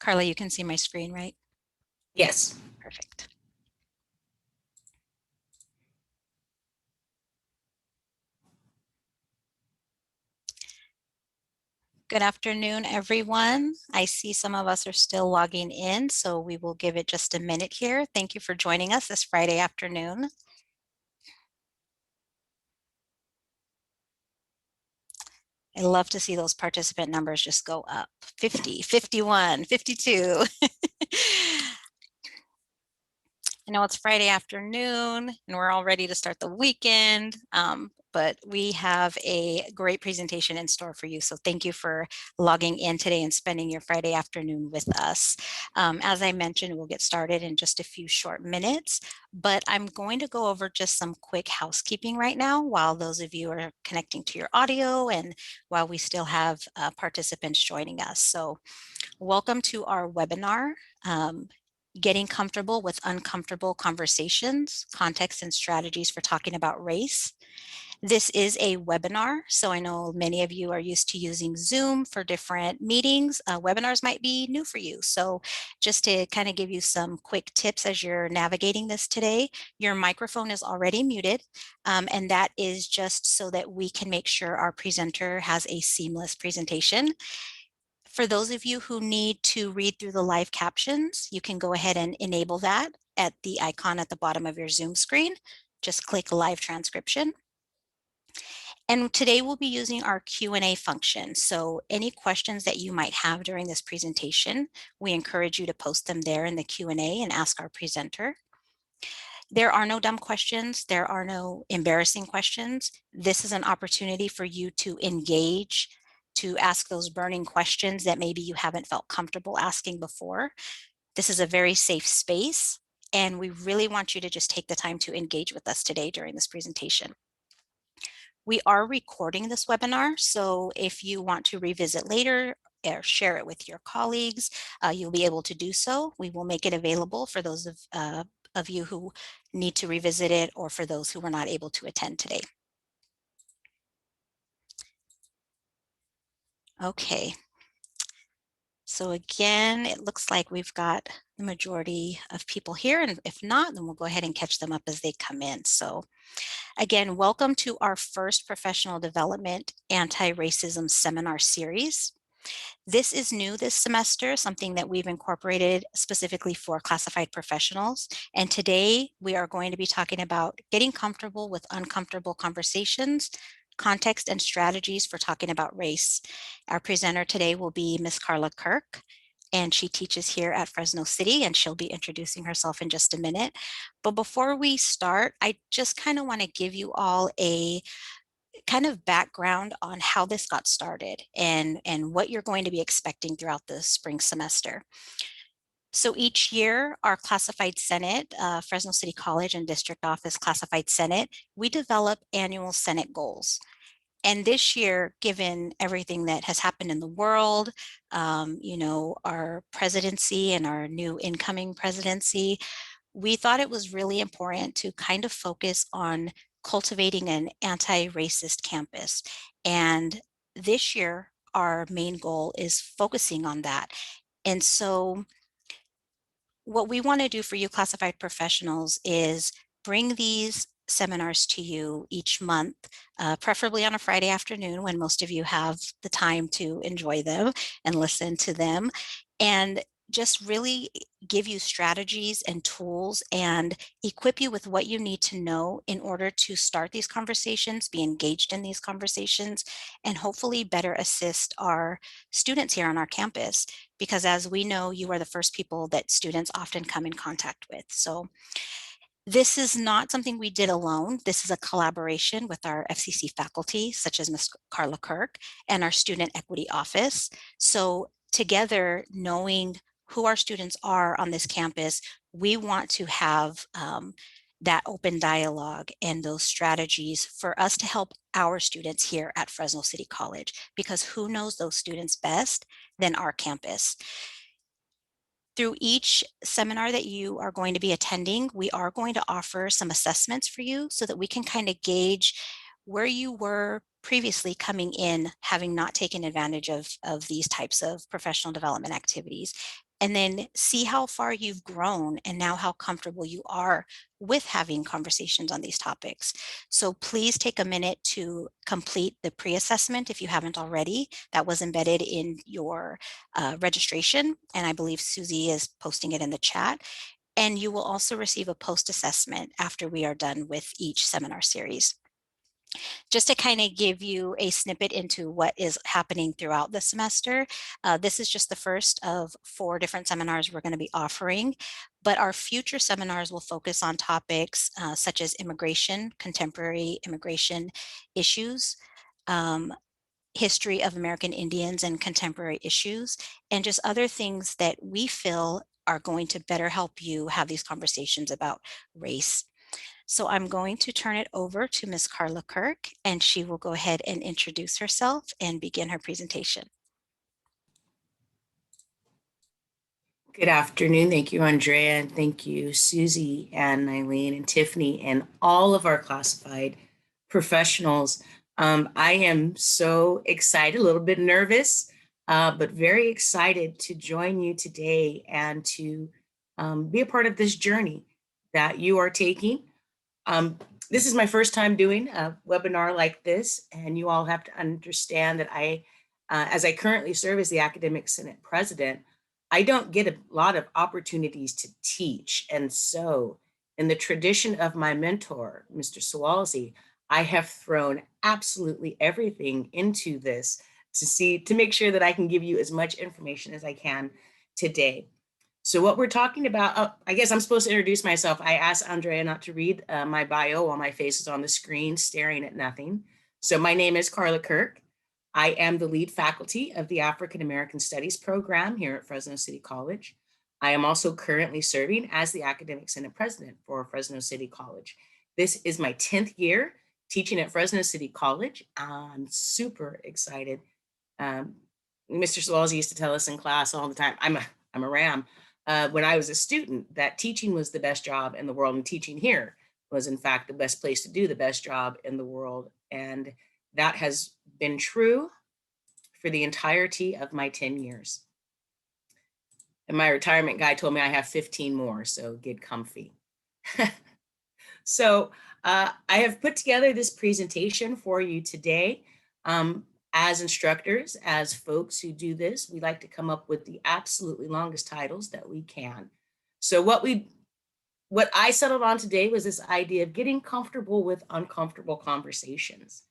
Carla, you can see my screen, right? Yes. Perfect. Good afternoon, everyone. I see some of us are still logging in, so we will give it just a minute here. Thank you for joining us this Friday afternoon. I love to see those participant numbers just go up. 50, 51, 52. I know it's Friday afternoon and we're all ready to start the weekend, but we have a great presentation in store for you. So thank you for logging in today and spending your Friday afternoon with us. As I mentioned, we'll get started in just a few short minutes, but I'm going to go over just some quick housekeeping right now while those of you are connecting to your audio and while we still have participants joining us. So welcome to our webinar. Getting comfortable with uncomfortable conversations, context and strategies for talking about race. This is a webinar, so I know many of you are used to using Zoom for different meetings. Webinars might be new for you. So just to kind of give you some quick tips as you're navigating this today, your microphone is already muted, and that is just so that we can make sure our presenter has a seamless presentation. For those of you who need to read through the live captions, you can go ahead and enable that at the icon at the bottom of your Zoom screen. Just click live transcription. And today we'll be using our Q&A function. So any questions that you might have during this presentation, we encourage you to post them there in the Q&A and ask our presenter. There are no dumb questions. There are no embarrassing questions. This is an opportunity for you to engage, to ask those burning questions that maybe you haven't felt comfortable asking before. This is a very safe space, and we really want you to just take the time to engage with us today during this presentation. We are recording this webinar, so if you want to revisit later or share it with your colleagues, you'll be able to do so. We will make it available for those of you who need to revisit it or for those who were not able to attend today. Okay. So again, it looks like we've got the majority of people here, and if not, then we'll go ahead and catch them up as they come in. So again, welcome to our first professional development anti-racism seminar series. This is new this semester, something that we've incorporated specifically for classified professionals. And today we are going to be talking about getting comfortable with uncomfortable conversations, context and strategies for talking about race. Our presenter today will be Ms. Carla Kirk, and she teaches here at Fresno City, and she'll be introducing herself in just a minute. But before we start, I just kind of want to give you all a kind of background on how this got started and what you're going to be expecting throughout the spring semester. So each year, our Classified Senate, Fresno City College and District Office Classified Senate, we develop annual Senate goals. And this year, given everything that has happened in the world, our presidency and our new incoming presidency, we thought it was really important to kind of focus on cultivating an anti-racist campus. And this year, our main goal is focusing on that. And so what we want to do for you classified professionals is bring these seminars to you each month, preferably on a Friday afternoon when most of you have the time to enjoy them and listen to them, and just really give you strategies and tools and equip you with what you need to know in order to start these conversations, be engaged in these conversations, and hopefully better assist our students here on our campus. Because as we know, you are the first people that students often come in contact with. So this is not something we did alone. This is a collaboration with our FCC faculty, such as Ms. Carla Kirk, and our Student Equity Office. So together, knowing who our students are on this campus, we want to have that open dialogue and those strategies for us to help our students here at Fresno City College, because who knows those students best than our campus. Through each seminar that you are going to be attending, we are going to offer some assessments for you so that we can kind of gauge where you were previously coming in, having not taken advantage of these types of professional development activities. and then see how far you've grown and now how comfortable you are with having conversations on these topics. So please take a minute to complete the pre-assessment if you haven't already. That was embedded in your registration, and I believe Susie is posting it in the chat. And you will also receive a post-assessment after we are done with each seminar series. Just to kind of give you a snippet into what is happening throughout the semester, this is just the first of 4 different seminars we're going to be offering, but our future seminars will focus on topics such as immigration, contemporary immigration issues, history of American Indians and contemporary issues, and just other things that we feel are going to better help you have these conversations about race. So I'm going to turn it over to Ms. Carla Kirk, and she will go ahead and introduce herself and begin her presentation. Good afternoon. Thank you, Andrea, and thank you, Susie and Eileen and Tiffany and all of our classified professionals. I am so excited, a little bit nervous, but very excited to join you today and to be a part of this journey that you are taking. This is my first time doing a webinar like this, and you all have to understand that as I currently serve as the Academic Senate President, I don't get a lot of opportunities to teach. And so in the tradition of my mentor, Mr. Sawalzi, I have thrown absolutely everything into this to make sure that I can give you as much information as I can today. So what we're talking about, I guess I'm supposed to introduce myself. I asked Andrea not to read my bio while my face is on the screen staring at nothing. So my name is Carla Kirk. I am the lead faculty of the African American Studies program here at Fresno City College. I am also currently serving as the Academic Senate President for Fresno City College. This is my 10th year teaching at Fresno City College. I'm super excited. Mr. Sawalzi used to tell us in class all the time, I'm a ram. When I was a student, that teaching was the best job in the world, and teaching here was in fact the best place to do the best job in the world. And that has been true for the entirety of my 10 years. And my retirement guy told me I have 15 more, so get comfy. So I have put together this presentation for you today. As instructors, as folks who do this, we like to come up with the absolutely longest titles that we can. So what I settled on today was this idea of getting comfortable with uncomfortable conversations.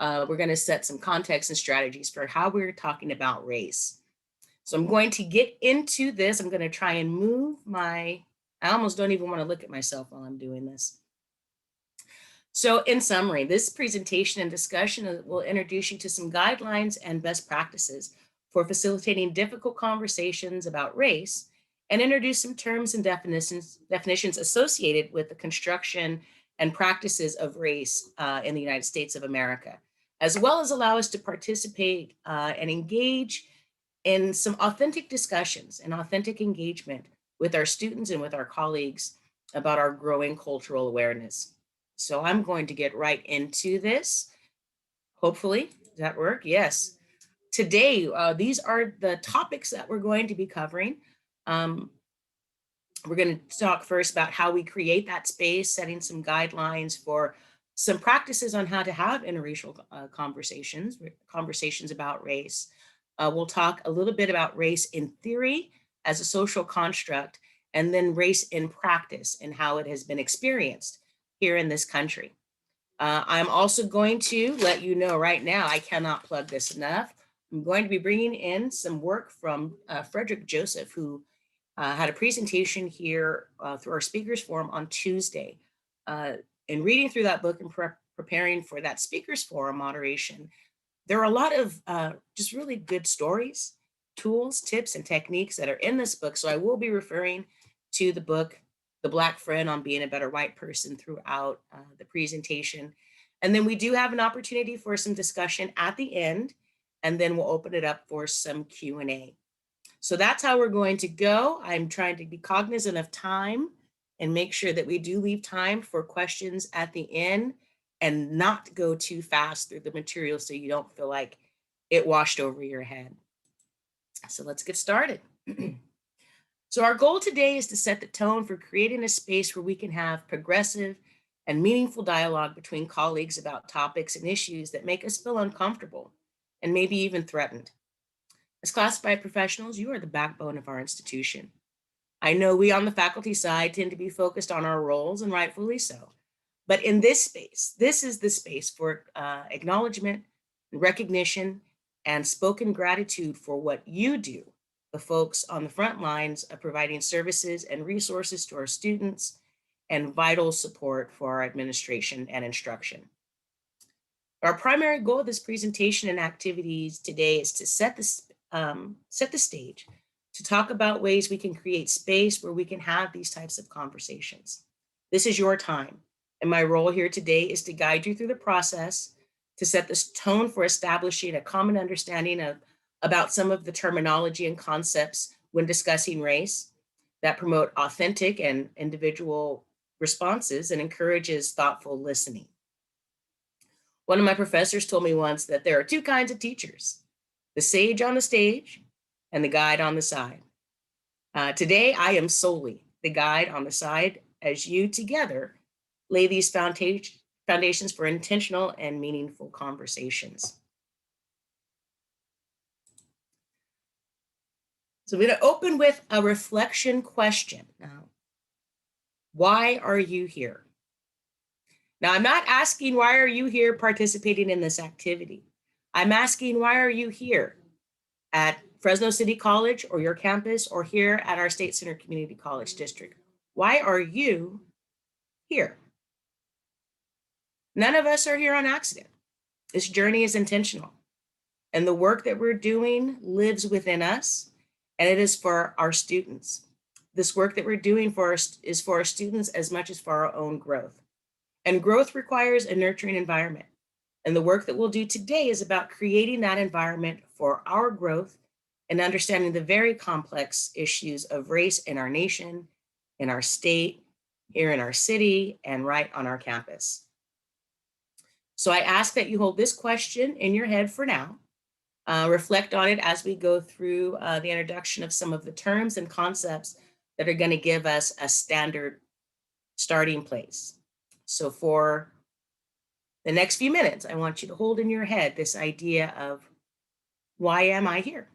We're going to set some context and strategies for how we're talking about race. So I'm going to get into this. I'm going to try and move I almost don't even want to look at myself while I'm doing this. So in summary, this presentation and discussion will introduce you to some guidelines and best practices for facilitating difficult conversations about race, and introduce some terms and definitions associated with the construction and practices of race in the United States of America, as well as allow us to participate and engage in some authentic discussions and authentic engagement with our students and with our colleagues about our growing cultural awareness. So I'm going to get right into this. Hopefully, does that work? Yes. Today, these are the topics that we're going to be covering. We're going to talk first about how we create that space, setting some guidelines for some practices on how to have interracial conversations about race. We'll talk a little bit about race in theory as a social construct, and then race in practice and how it has been experienced here in this country. I'm also going to let you know right now, I cannot plug this enough. I'm going to be bringing in some work from Frederick Joseph, who had a presentation here through our speakers forum on Tuesday. In reading through that book and preparing for that speakers forum moderation, there are a lot of just really good stories, tools, tips, and techniques that are in this book. So I will be referring to the book, The Black Friend on Being a Better White Person, throughout the presentation. And then we do have an opportunity for some discussion at the end, and then we'll open it up for some Q&A. So that's how we're going to go. I'm trying to be cognizant of time and make sure that we do leave time for questions at the end and not go too fast through the material so you don't feel like it washed over your head. So let's get started. So our goal today is to set the tone for creating a space where we can have progressive and meaningful dialogue between colleagues about topics and issues that make us feel uncomfortable and maybe even threatened. As classified professionals, you are the backbone of our institution. I know we on the faculty side tend to be focused on our roles, and rightfully so. But in this space, this is the space for acknowledgement, recognition, and spoken gratitude for what you do, the folks on the front lines of providing services and resources to our students and vital support for our administration and instruction. Our primary goal of this presentation and activities today is to set the stage to talk about ways we can create space where we can have these types of conversations. This is your time, and my role here today is to guide you through the process to set this tone for establishing a common understanding of about some of the terminology and concepts when discussing race that promote authentic and individual responses and encourages thoughtful listening. One of my professors told me once that there are two kinds of teachers: the sage on the stage and the guide on the side. Today, I am solely the guide on the side as you together lay these foundations for intentional and meaningful conversations. So I'm going to open with a reflection question. Now, why are you here? Now, I'm not asking why are you here participating in this activity. I'm asking why are you here at Fresno City College or your campus or here at our State Center Community College District? Why are you here? None of us are here on accident. This journey is intentional, and the work that we're doing lives within us, and it is for our students. This work that we're doing is for our students as much as for our own growth. And growth requires a nurturing environment. And the work that we'll do today is about creating that environment for our growth and understanding the very complex issues of race in our nation, in our state, here in our city, and right on our campus. So I ask that you hold this question in your head for now. Reflect on it as we go through the introduction of some of the terms and concepts that are going to give us a standard starting place. So for the next few minutes, I want you to hold in your head this idea of, why am I here?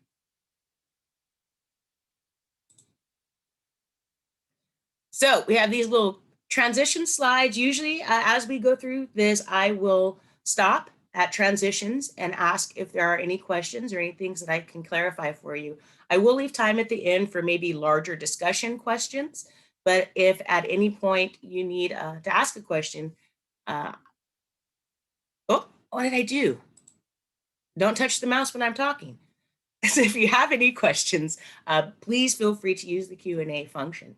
So we have these little transition slides. Usually as we go through this, I will stop at transitions and ask if there are any questions or any things that I can clarify for you. I will leave time at the end for maybe larger discussion questions, but if at any point you need to ask a question, oh, what did I do? Don't touch the mouse when I'm talking. So if you have any questions, please feel free to use the Q&A function.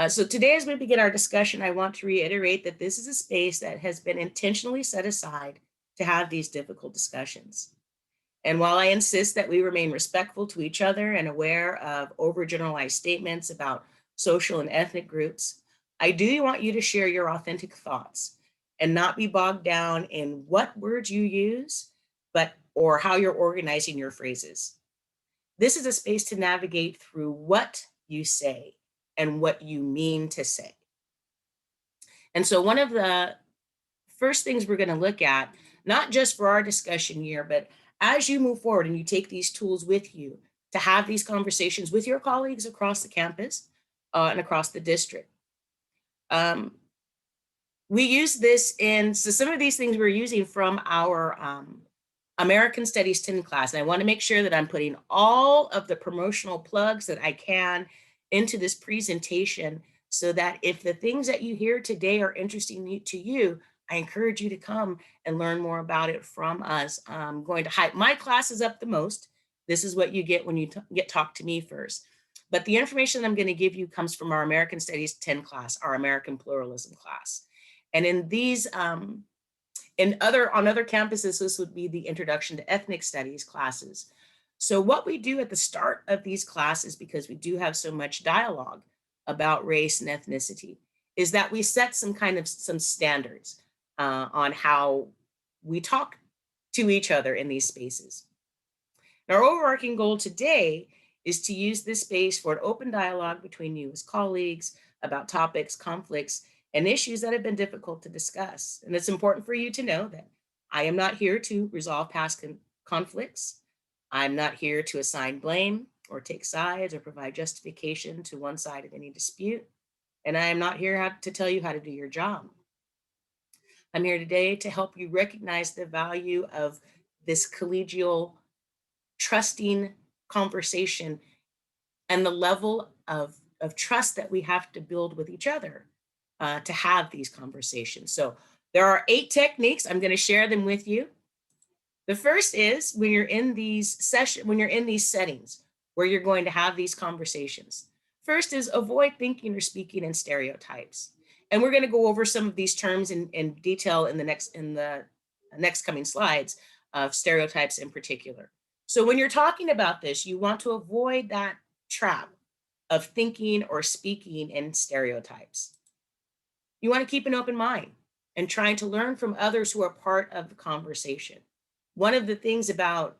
So today, as we begin our discussion, I want to reiterate that this is a space that has been intentionally set aside to have these difficult discussions. And while I insist that we remain respectful to each other and aware of overgeneralized statements about social and ethnic groups, I do want you to share your authentic thoughts and not be bogged down in what words you use, or how you're organizing your phrases. This is a space to navigate through what you say and what you mean to say. And so one of the first things we're going to look at, not just for our discussion here, but as you move forward and you take these tools with you to have these conversations with your colleagues across the campus and across the district. We use this so some of these things we're using from our American Studies 10 class. And I want to make sure that I'm putting all of the promotional plugs that I can into this presentation so that if the things that you hear today are interesting to you, I encourage you to come and learn more about it from us. I'm going to hype my classes up the most. This is what you get when you talk to me first. But the information I'm going to give you comes from our American Studies 10 class, our American Pluralism class. And in these on other campuses, this would be the Introduction to Ethnic Studies classes. So what we do at the start of these classes, because we do have so much dialogue about race and ethnicity, is that we set some standards on how we talk to each other in these spaces. And our overarching goal today is to use this space for an open dialogue between you as colleagues about topics, conflicts, and issues that have been difficult to discuss. And it's important for you to know that I am not here to resolve past conflicts. I'm not here to assign blame or take sides or provide justification to one side of any dispute. And I am not here to tell you how to do your job. I'm here today to help you recognize the value of this collegial, trusting conversation and the level of trust that we have to build with each other to have these conversations. So there are 8 techniques. I'm going to share them with you. The first is when you're in these settings where you're going to have these conversations. First is avoid thinking or speaking in stereotypes. And we're going to go over some of these terms in detail in the next coming slides of stereotypes in particular. So when you're talking about this, you want to avoid that trap of thinking or speaking in stereotypes. You want to keep an open mind and trying to learn from others who are part of the conversation. One of the things about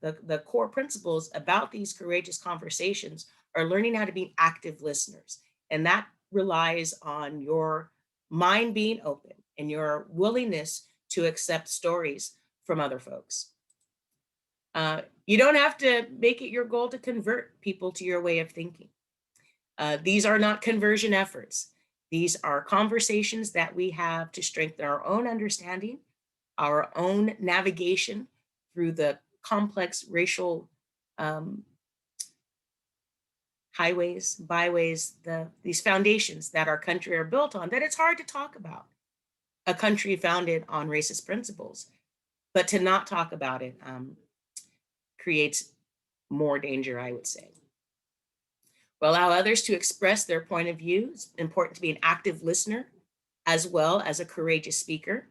the core principles about these courageous conversations are learning how to be active listeners. And that relies on your mind being open and your willingness to accept stories from other folks. You don't have to make it your goal to convert people to your way of thinking. These are not conversion efforts. These are conversations that we have to strengthen our own understanding, our own navigation through the complex racial highways, byways, these foundations that our country are built on, that it's hard to talk about a country founded on racist principles. But to not talk about it creates more danger, I would say. We'll allow others to express their point of view. It's important to be an active listener as well as a courageous speaker.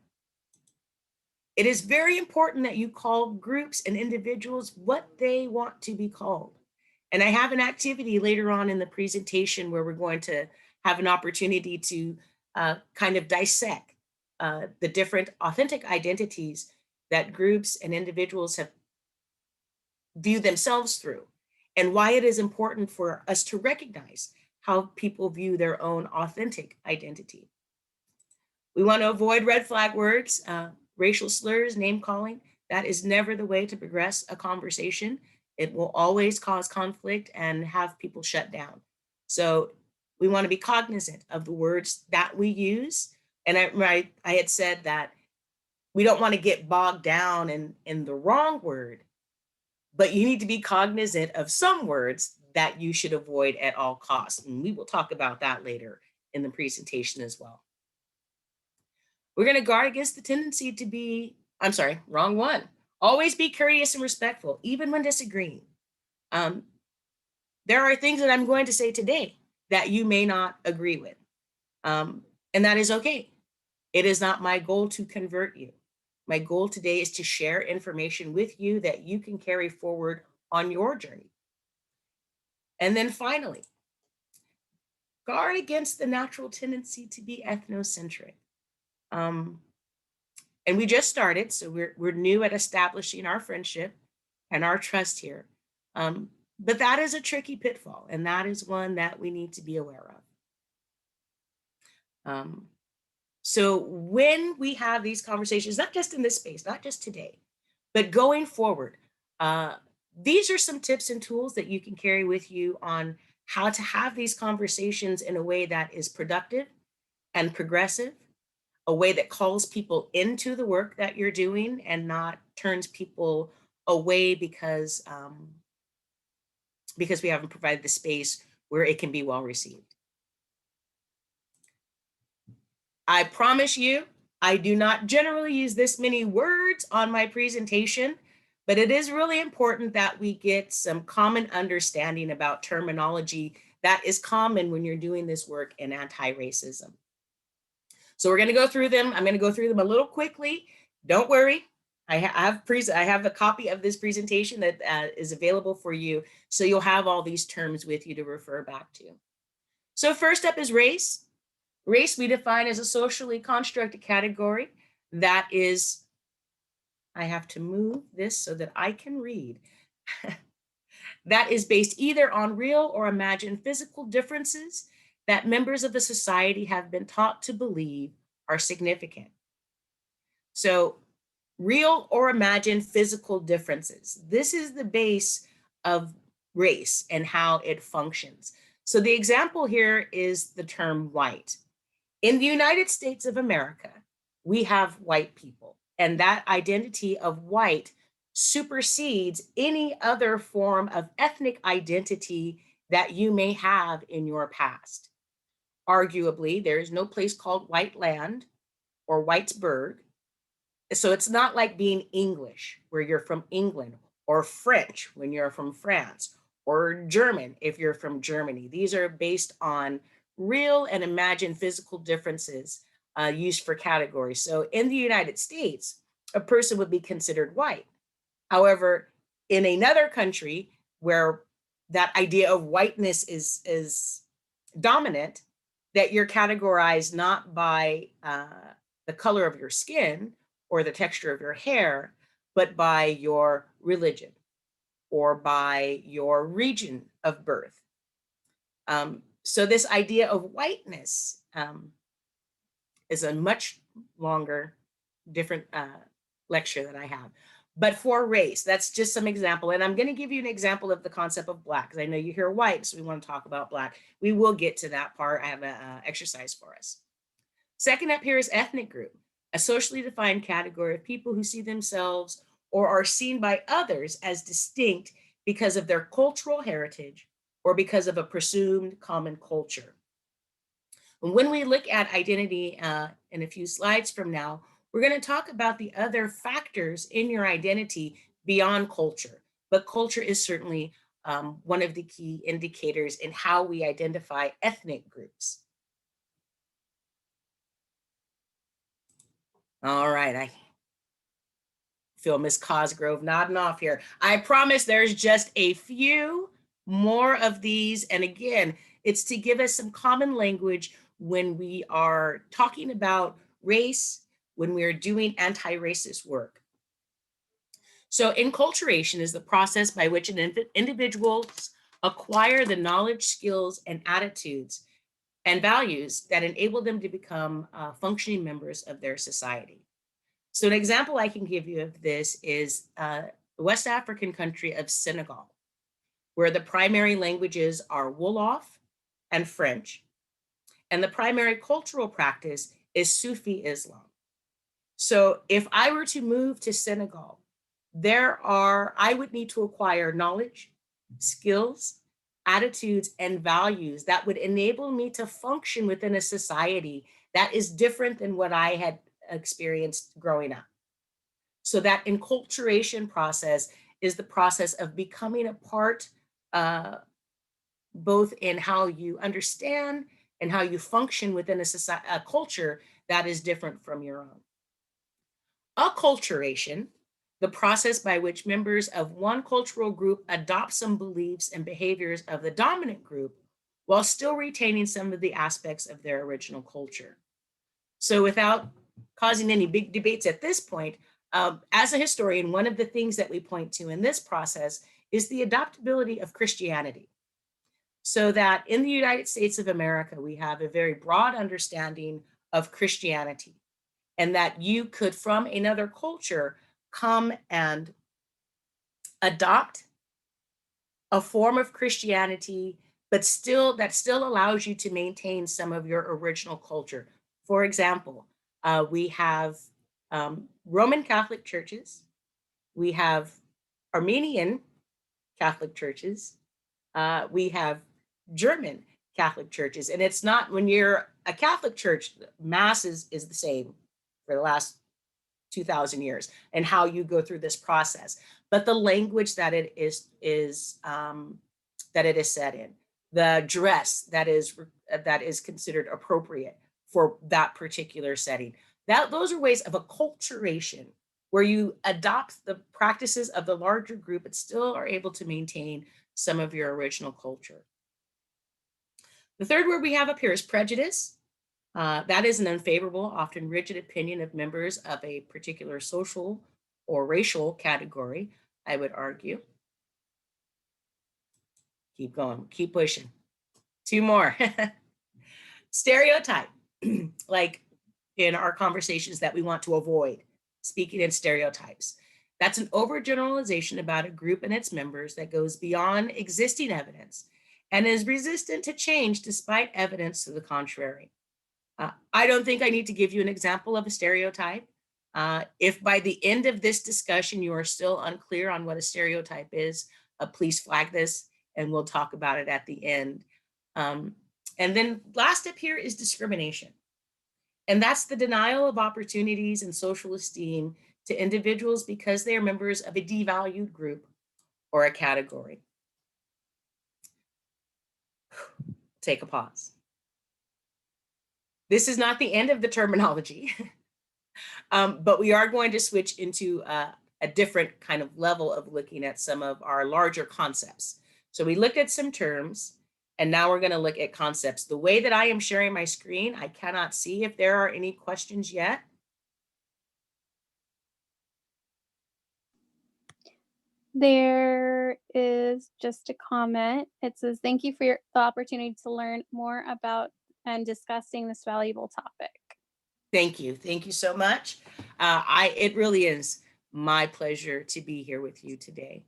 It is very important that you call groups and individuals what they want to be called. And I have an activity later on in the presentation where we're going to have an opportunity to kind of dissect the different authentic identities that groups and individuals have viewed themselves through, and why it is important for us to recognize how people view their own authentic identity. We want to avoid red flag words, racial slurs, name calling. That is never the way to progress a conversation. It will always cause conflict and have people shut down. So we want to be cognizant of the words that we use. And I had said that we don't want to get bogged down in the wrong word, but you need to be cognizant of some words that you should avoid at all costs. And we will talk about that later in the presentation as well. We're going to guard against the tendency to be, I'm sorry, wrong one. Always be courteous and respectful, even when disagreeing. There are things that I'm going to say today that you may not agree with. And that is okay. It is not my goal to convert you. My goal today is to share information with you that you can carry forward on your journey. And then finally, guard against the natural tendency to be ethnocentric. And we just started, so we're new at establishing our friendship and our trust here. But that is a tricky pitfall, and that is one that we need to be aware of. So when we have these conversations, not just in this space, not just today, but going forward, these are some tips and tools that you can carry with you on how to have these conversations in a way that is productive and progressive, a way that calls people into the work that you're doing and not turns people away because we haven't provided the space where it can be well received. I promise you, I do not generally use this many words on my presentation, but it is really important that we get some common understanding about terminology that is common when you're doing this work in anti-racism. So we're going to go through them. I'm going to go through them a little quickly. Don't worry. I have a copy of this presentation that is available for you. So you'll have all these terms with you to refer back to. So first up is race. Race we define as a socially constructed category that is, I have to move this so that I can read. that is based either on real or imagined physical differences that members of the society have been taught to believe are significant. So, real or imagined physical differences. This is the base of race and how it functions. So, the example here is the term white. In the United States of America, we have white people, and that identity of white supersedes any other form of ethnic identity that you may have in your past. Arguably, there is no place called white land or Whitesburg. So it's not like being English, where you're from England, or French when you're from France, or German if you're from Germany. These are based on real and imagined physical differences used for categories. So in the United States, a person would be considered white. However, in another country where that idea of whiteness is dominant, that you're categorized not by the color of your skin or the texture of your hair, but by your religion or by your region of birth. So this idea of whiteness is a much longer, different lecture that I have. But for race, that's just some example. And I'm going to give you an example of the concept of black, because I know you hear white, so we want to talk about black. We will get to that part. I have an exercise for us. Second up here is ethnic group, a socially defined category of people who see themselves or are seen by others as distinct because of their cultural heritage or because of a presumed common culture. When we look at identity in a few slides from now, we're going to talk about the other factors in your identity beyond culture. But culture is certainly one of the key indicators in how we identify ethnic groups. All right, I feel Miss Cosgrove nodding off here. I promise there's just a few more of these. And again, it's to give us some common language when we are talking about race, when we are doing anti-racist work. So enculturation is the process by which individuals acquire the knowledge, skills, and attitudes and values that enable them to become functioning members of their society. So an example I can give you of this is the West African country of Senegal, where the primary languages are Wolof and French, and the primary cultural practice is Sufi Islam. So if I were to move to Senegal, I would need to acquire knowledge, skills, attitudes, and values that would enable me to function within a society that is different than what I had experienced growing up. So that enculturation process is the process of becoming a part, both in how you understand and how you function within a culture that is different from your own. Acculturation, the process by which members of one cultural group adopt some beliefs and behaviors of the dominant group while still retaining some of the aspects of their original culture. So without causing any big debates at this point, as a historian, one of the things that we point to in this process is the adoptability of Christianity. So that in the United States of America, we have a very broad understanding of Christianity, and that you could, from another culture, come and adopt a form of Christianity, but that still allows you to maintain some of your original culture. For example, we have Roman Catholic churches, we have Armenian Catholic churches, we have German Catholic churches. And it's not, when you're a Catholic church, Mass is the same for the last 2,000 years, and how you go through this process. But the language that it is said in, the dress that is considered appropriate for that particular setting. Those are ways of acculturation, where you adopt the practices of the larger group, but still are able to maintain some of your original culture. The third word we have up here is prejudice. That is an unfavorable, often rigid opinion of members of a particular social or racial category, I would argue. Keep going, keep pushing. 2 more. Stereotype, like in our conversations that we want to avoid, speaking in stereotypes. That's an overgeneralization about a group and its members that goes beyond existing evidence and is resistant to change despite evidence to the contrary. I don't think I need to give you an example of a stereotype. If by the end of this discussion you are still unclear on what a stereotype is, please flag this and we'll talk about it at the end. And then last up here is discrimination. And that's the denial of opportunities and social esteem to individuals because they are members of a devalued group or a category. Take a pause. This is not the end of the terminology, but we are going to switch into a different kind of level of looking at some of our larger concepts. So we looked at some terms, and now we're going to look at concepts. The way that I am sharing my screen, I cannot see if there are any questions yet. There is just a comment. It says, thank you for the opportunity to learn more about and discussing this valuable topic. Thank you. Thank you so much. It really is my pleasure to be here with you today.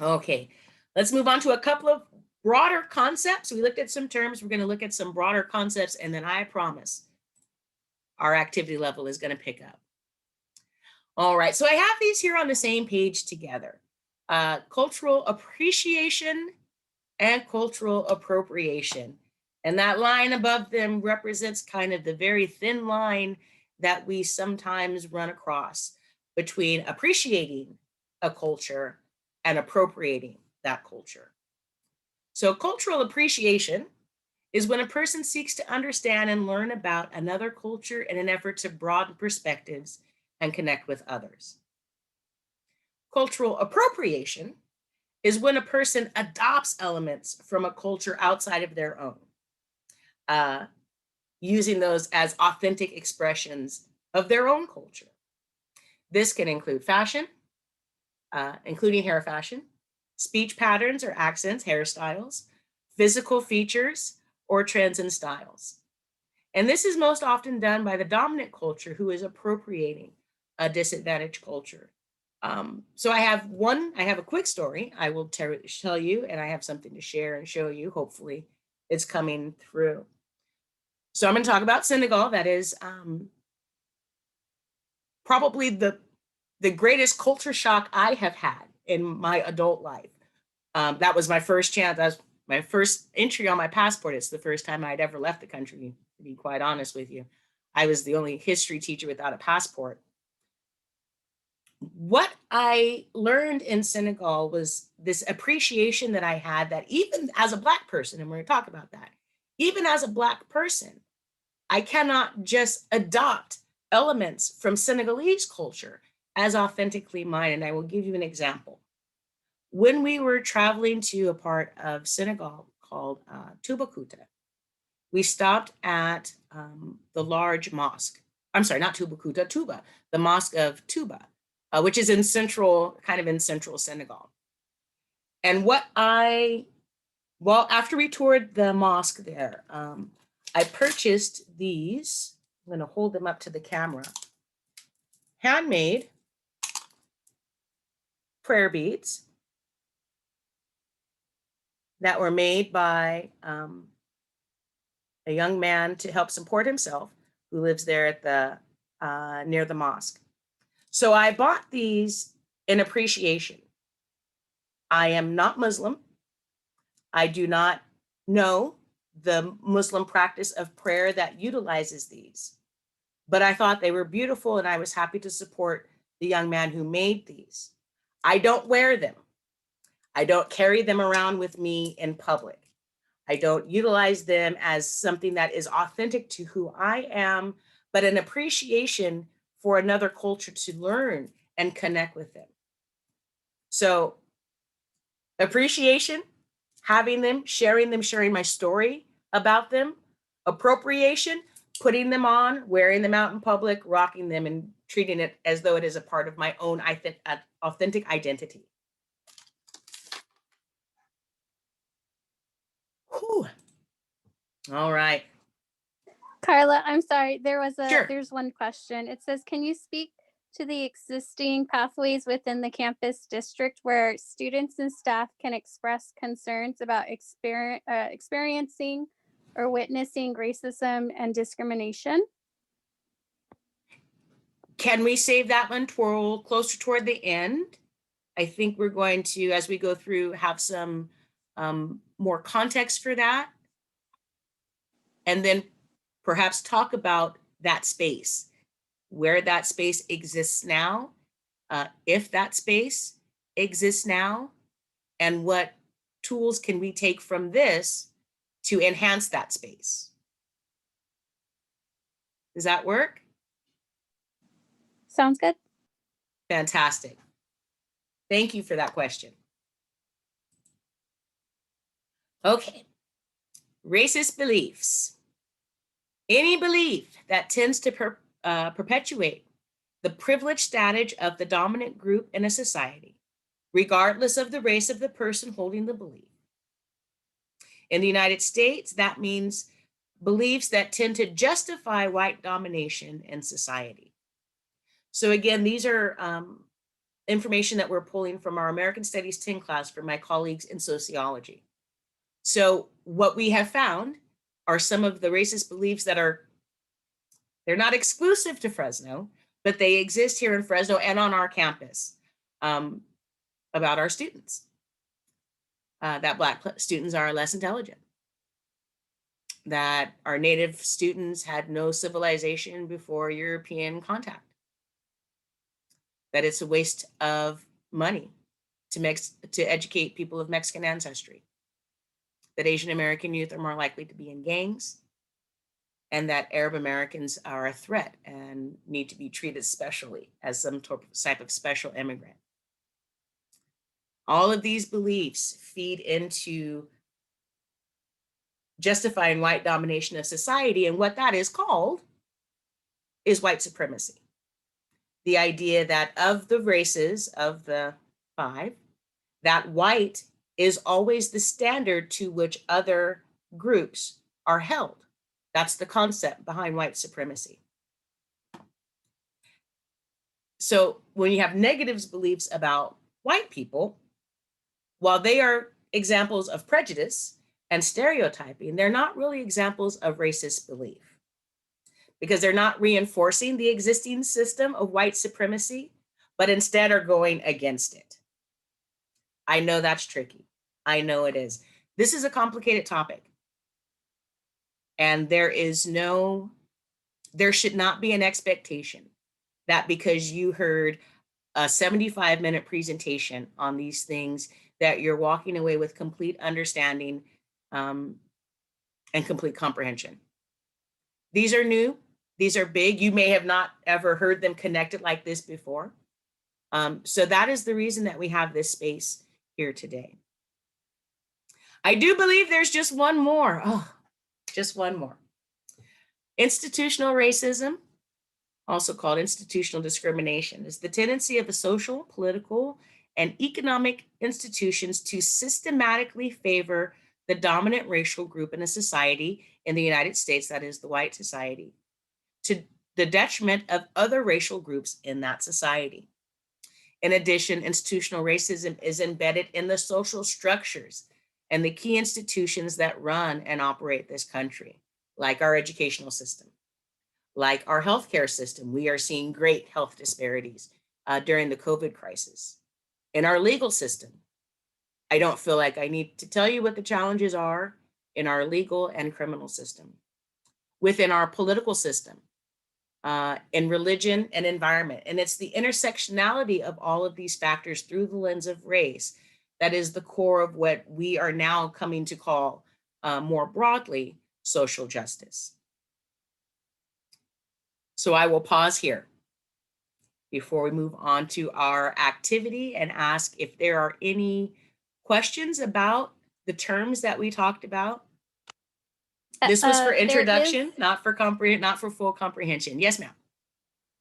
Okay, let's move on to a couple of broader concepts. We looked at some terms. We're going to look at some broader concepts, and then I promise our activity level is going to pick up. All right, so I have these here on the same page together. Cultural appreciation and cultural appropriation. And that line above them represents kind of the very thin line that we sometimes run across between appreciating a culture and appropriating that culture. So cultural appreciation is when a person seeks to understand and learn about another culture in an effort to broaden perspectives and connect with others. Cultural appropriation is when a person adopts elements from a culture outside of their own, using those as authentic expressions of their own culture. This can include fashion, including hair fashion, speech patterns or accents, hairstyles, physical features, or trends and styles. And this is most often done by the dominant culture who is appropriating a disadvantaged culture. So I have a quick story I will tell you, and I have something to share and show you. Hopefully it's coming through. So I'm going to talk about Senegal. That is probably the greatest culture shock I have had in my adult life. That was my first chance. That was my first entry on my passport. It's the first time I'd ever left the country, to be quite honest with you. I was the only history teacher without a passport. What I learned in Senegal was this appreciation that I had that even as a Black person, and we're going to talk about that, even as a Black person, I cannot just adopt elements from Senegalese culture as authentically mine. And I will give you an example. When we were traveling to a part of Senegal called Toubacouta, we stopped at the large mosque. I'm sorry, not Toubacouta, Touba, the mosque of Touba, which is in central Senegal. And after we toured the mosque there, I purchased these. I'm going to hold them up to the camera. Handmade prayer beads that were made by a young man to help support himself who lives there at the near the mosque. So I bought these in appreciation. I am not Muslim. I do not know the Muslim practice of prayer that utilizes these, but I thought they were beautiful and I was happy to support the young man who made these. I don't wear them. I don't carry them around with me in public. I don't utilize them as something that is authentic to who I am, but an appreciation for another culture to learn and connect with them. So appreciation, having them, sharing my story about them. Appropriation, putting them on, wearing them out in public, rocking them, and treating it as though it is a part of my own authentic identity. Whew. All right. Carla, I'm sorry. Sure. There's one question. It says, can you speak to the existing pathways within the campus district where students and staff can express concerns about experiencing or witnessing racism and discrimination? Can we save that one closer toward the end? I think we're going to, as we go through, have some more context for that. And then perhaps talk about that space, where that space exists now, if that space exists now, and what tools can we take from this to enhance that space. Does that work? Sounds good. Fantastic. Thank you for that question. Okay, racist beliefs. Any belief that tends to perpetuate the privileged status of the dominant group in a society, regardless of the race of the person holding the belief. In the United States, that means beliefs that tend to justify white domination in society. So again, these are information that we're pulling from our American Studies 10 class for my colleagues in sociology. So what we have found are some of the racist beliefs that they're not exclusive to Fresno, but they exist here in Fresno and on our campus about our students. That Black students are less intelligent, that our Native students had no civilization before European contact, that it's a waste of money to educate people of Mexican ancestry, that Asian American youth are more likely to be in gangs, and that Arab Americans are a threat and need to be treated specially as some type of special immigrant. All of these beliefs feed into justifying white domination of society, and what that is called is white supremacy. The idea that of the races of the 5, that white is always the standard to which other groups are held. That's the concept behind white supremacy. So when you have negative beliefs about white people, while they are examples of prejudice and stereotyping, they're not really examples of racist belief, because they're not reinforcing the existing system of white supremacy, but instead are going against it. I know that's tricky. I know it is. This is a complicated topic. And there should not be an expectation that because you heard a 75-minute presentation on these things, that you're walking away with complete understanding and complete comprehension. These are new. These are big. You may have not ever heard them connected like this before. So that is the reason that we have this space here today. I do believe there's just one more. Oh, just one more. Institutional racism, also called institutional discrimination, is the tendency of the social, political, and economic institutions to systematically favor the dominant racial group in a society, in the United States, that is the white society, to the detriment of other racial groups in that society. In addition, institutional racism is embedded in the social structures and the key institutions that run and operate this country, like our educational system, like our healthcare system. We are seeing great health disparities during the COVID crisis. In our legal system, I don't feel like I need to tell you what the challenges are in our legal and criminal system. Within our political system, in religion and environment. And it's the intersectionality of all of these factors through the lens of race that is the core of what we are now coming to call more broadly social justice. So I will pause here before we move on to our activity and ask if there are any questions about the terms that we talked about. This was for introduction, not for full comprehension. Yes, ma'am.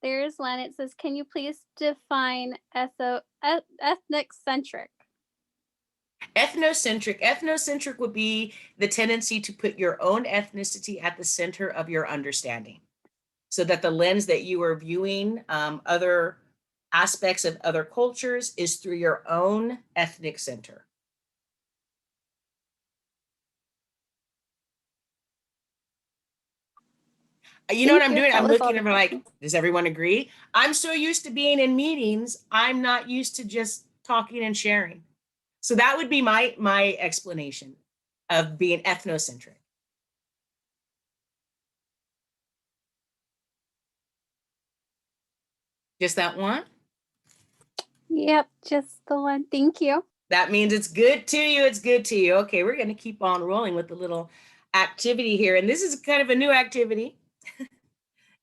There is one. It says, can you please define ethnic centric? Ethnocentric. Ethnocentric would be the tendency to put your own ethnicity at the center of your understanding, so that the lens that you are viewing other aspects of other cultures is through your own ethnic center. You know what Thank I'm you. doing? That I'm was all looking the at like, questions. does everyone agree? I'm so used to being in meetings, I'm not used to just talking and sharing. So that would be my explanation of being ethnocentric. Just that one? Yep, just the one. Thank you. That means it's good to you. It's good to you. Okay, we're going to keep on rolling with the little activity here. And this is kind of a new activity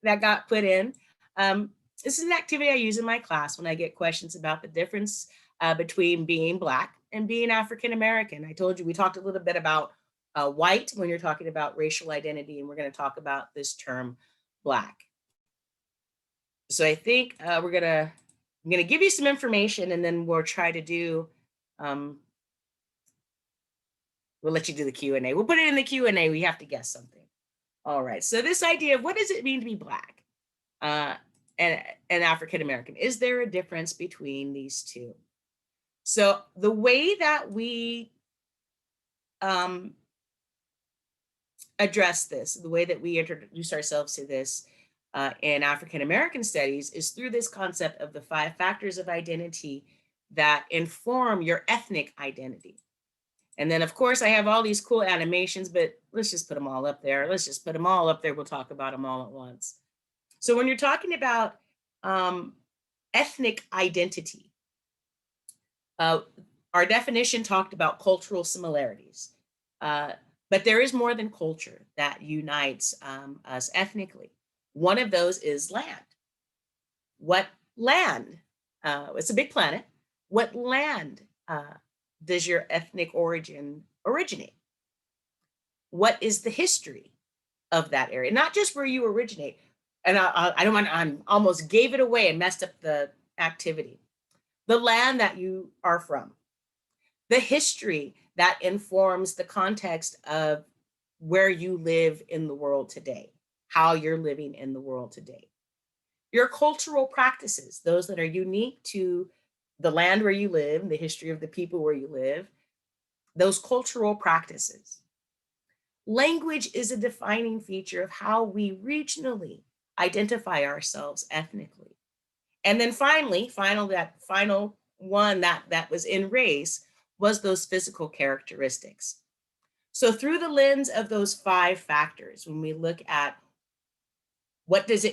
that got put in. This is an activity I use in my class when I get questions about the difference between being Black and being African American. I told you we talked a little bit about white when you're talking about racial identity, and we're going to talk about this term Black. So I think I'm gonna give you some information, and then we'll try to do. We'll let you do the Q&A. We'll put it in the Q&A. We have to guess something. All right. So this idea of what does it mean to be Black and African American? Is there a difference between these two? So the way that we address this, the way that we introduce ourselves to this in African American studies is through this concept of the 5 factors of identity that inform your ethnic identity. And then, of course, I have all these cool animations, but let's just put them all up there. Let's just put them all up there. We'll talk about them all at once. So when you're talking about ethnic identity, our definition talked about cultural similarities. But there is more than culture that unites us ethnically. One of those is land. What land? It's a big planet. What land does your ethnic origin originate? What is the history of that area? Not just where you originate. And I don't want, I almost gave it away and messed up the activity. The land that you are from, the history that informs the context of where you live in the world today, how you're living in the world today. Your cultural practices, those that are unique to the land where you live, the history of the people where you live, those cultural practices. Language is a defining feature of how we regionally identify ourselves ethnically. And then finally, final one that was in race was those physical characteristics. So through the lens of those 5 factors, when we look at what does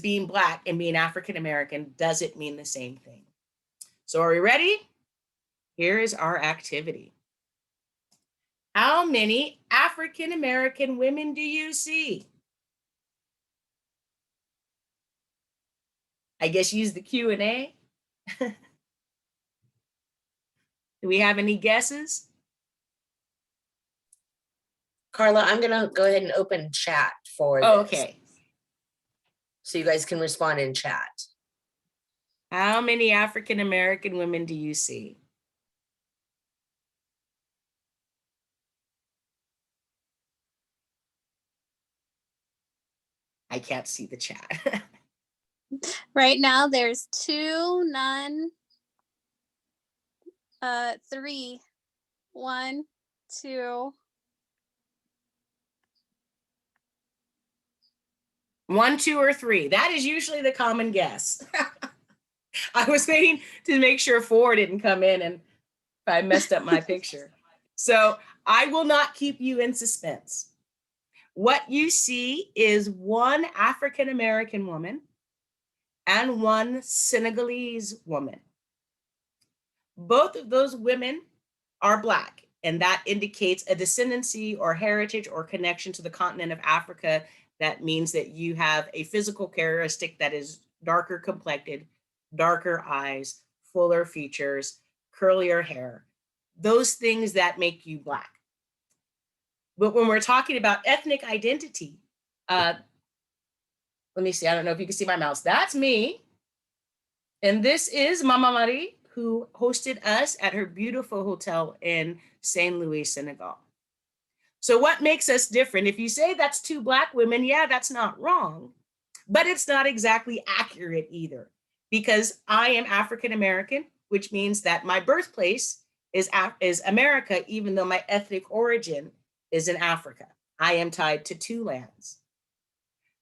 being Black and being African American, does it mean the same thing? So are we ready? Here is our activity. How many African American women do you see? I guess use the Q&A. Do we have any guesses? Carla, I'm gonna go ahead and open chat for this. Okay. So you guys can respond in chat. How many African American women do you see? I can't see the chat. Right now, there's 2, none, 3, 1, 2. 1, 2, or 3. That is usually the common guess. I was waiting to make sure 4 didn't come in and I messed up my picture. So I will not keep you in suspense. What you see is 1 African American woman and 1 Senegalese woman. Both of those women are Black, and that indicates a descendancy or heritage or connection to the continent of Africa. That means that you have a physical characteristic that is darker complected, darker eyes, fuller features, curlier hair, those things that make you Black. But when we're talking about ethnic identity, let me see, I don't know if you can see my mouse. That's me. And this is Mama Marie, who hosted us at her beautiful hotel in Saint Louis, Senegal. So what makes us different? If you say that's two Black women, yeah, that's not wrong, but it's not exactly accurate either, because I am African American, which means that my birthplace is America, even though my ethnic origin is in Africa. I am tied to two lands.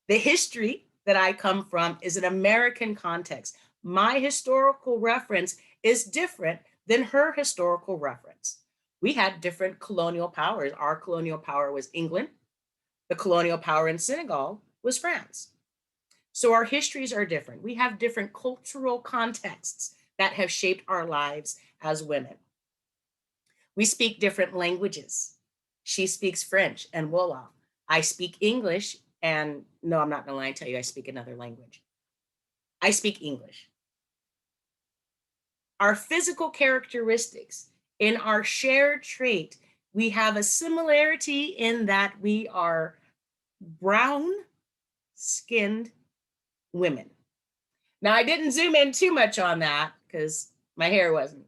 The history that I come from is an American context. My historical reference is different than her historical reference. We had different colonial powers. Our colonial power was England. The colonial power in Senegal was France. So our histories are different. We have different cultural contexts that have shaped our lives as women. We speak different languages. She speaks French and Wolof. I speak English, and no, I'm not gonna lie and tell you I speak another language. I speak English. Our physical characteristics, in our shared trait, we have a similarity in that we are brown-skinned women. Now, I didn't zoom in too much on that because my hair wasn't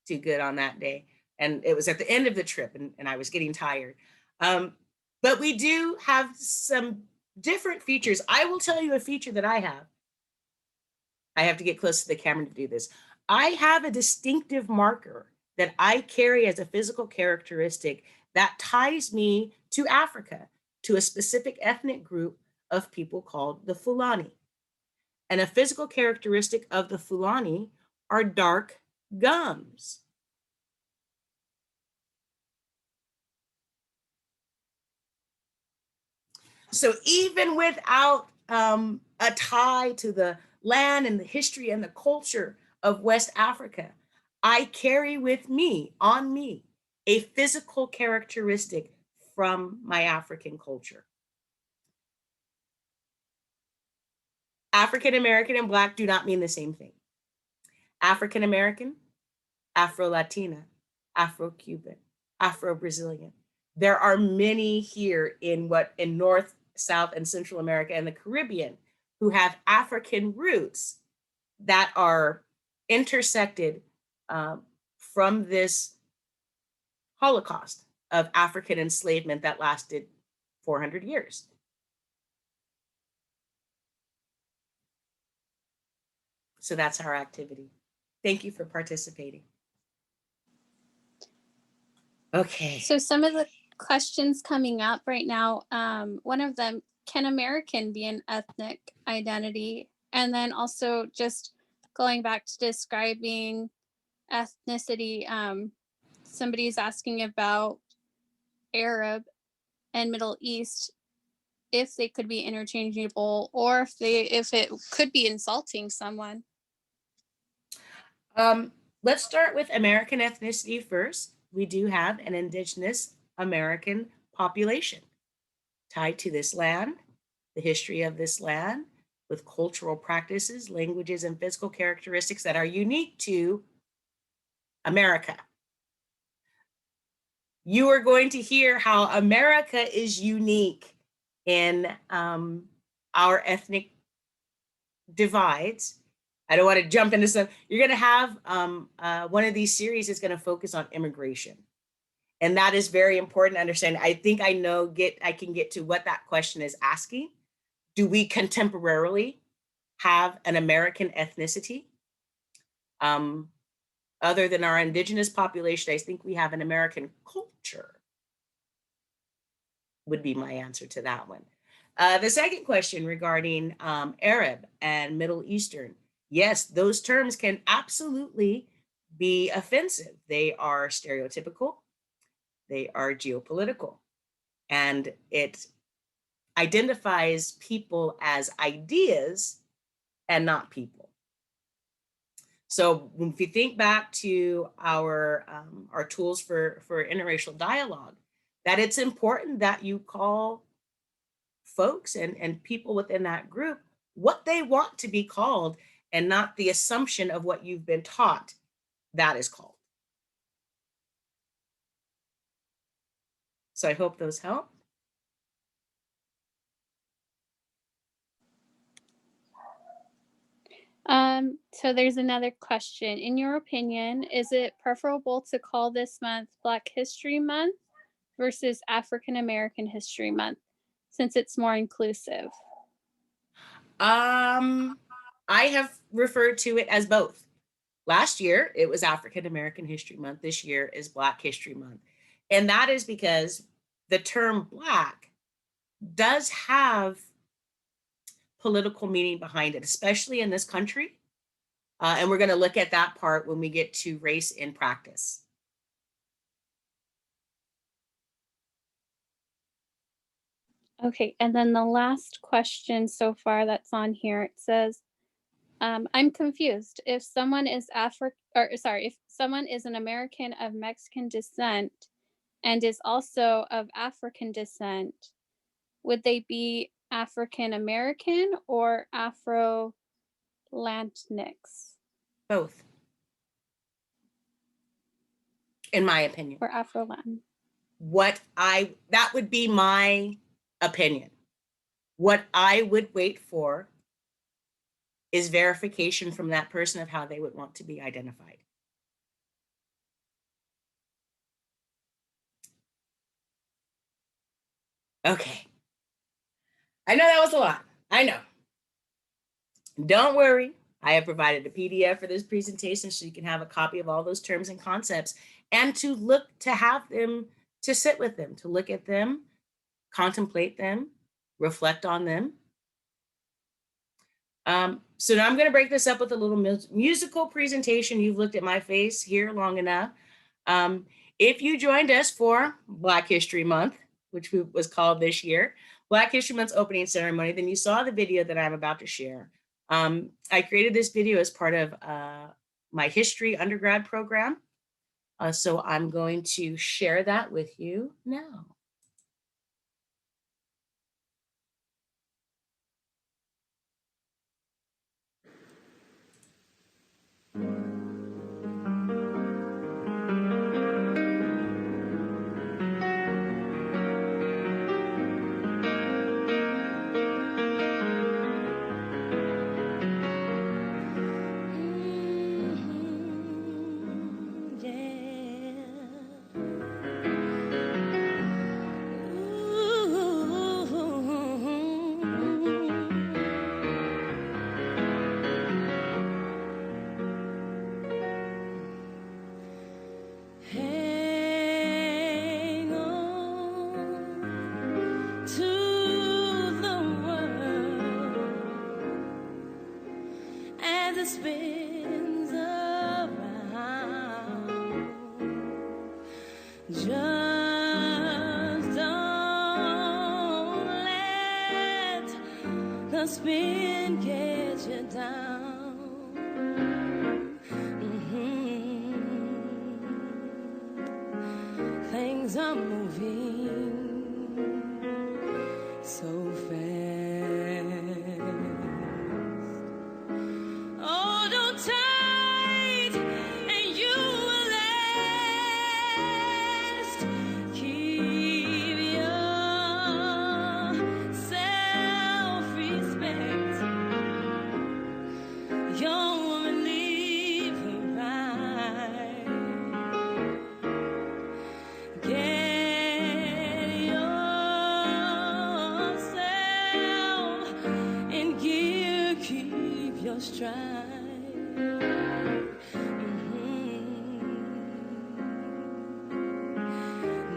too good on that day. And it was at the end of the trip and I was getting tired. But we do have some different features. I will tell you a feature that I have. I have to get close to the camera to do this. I have a distinctive marker that I carry as a physical characteristic that ties me to Africa, to a specific ethnic group of people called the Fulani. And a physical characteristic of the Fulani are dark gums. So even without a tie to the land and the history and the culture of West Africa, I carry with me, on me, a physical characteristic from my African culture. African American and Black do not mean the same thing. African American, Afro-Latina, Afro-Cuban, Afro-Brazilian. There are many here in North, South, and Central America and the Caribbean who have African roots that are intersected from this Holocaust of African enslavement that lasted 400 years. So that's our activity. Thank you for participating. Okay. So some of the questions coming up right now, one of them, can American be an ethnic identity? And then also just going back to describing ethnicity, somebody's asking about Arab and Middle East, if they could be interchangeable or if it could be insulting someone. Let's start with American ethnicity first. We do have an indigenous American population tied to this land, the history of this land, with cultural practices, languages, and physical characteristics that are unique to America. You are going to hear how America is unique in our ethnic divides. I don't want to jump into some. You're going to have one of these series is going to focus on immigration. And that is very important to understand. I think I can get to what that question is asking. Do we contemporarily have an American ethnicity? Other than our indigenous population, I think we have an American culture, would be my answer to that one. The second question regarding Arab and Middle Eastern. Yes, those terms can absolutely be offensive. They are stereotypical. They are geopolitical. And it identifies people as ideas and not people. So if you think back to our tools for interracial dialogue, that it's important that you call folks and people within that group what they want to be called and not the assumption of what you've been taught that is called. So I hope those help. So there's another question. In your opinion, is it preferable to call this month Black History Month versus African American History Month since it's more inclusive? I have referred to it as both. Last year, it was African American History Month. This year is Black History Month. And that is because the term Black does have political meaning behind it, especially in this country. And we're going to look at that part when we get to race in practice. Okay, and then the last question so far that's on here, it says, I'm confused. If someone is if someone is an American of Mexican descent and is also of African descent, would they be African American or Afro Latinx Both, in my opinion. or Afro Latin? That would be my opinion. What I would wait for is verification from that person of how they would want to be identified. Okay. I know that was a lot. I know. Don't worry. I have provided a PDF for this presentation so you can have a copy of all those terms and concepts and to have them, to sit with them, to look at them, contemplate them, reflect on them. So now I'm going to break this up with a little musical presentation. You've looked at my face here long enough. If you joined us for Black History Month, which was called this year, Black History Month's opening ceremony, then you saw the video that I'm about to share. I created this video as part of my history undergrad program. So I'm going to share that with you now. Spins around. Just don't let the spin get you down. Things are moving so fast.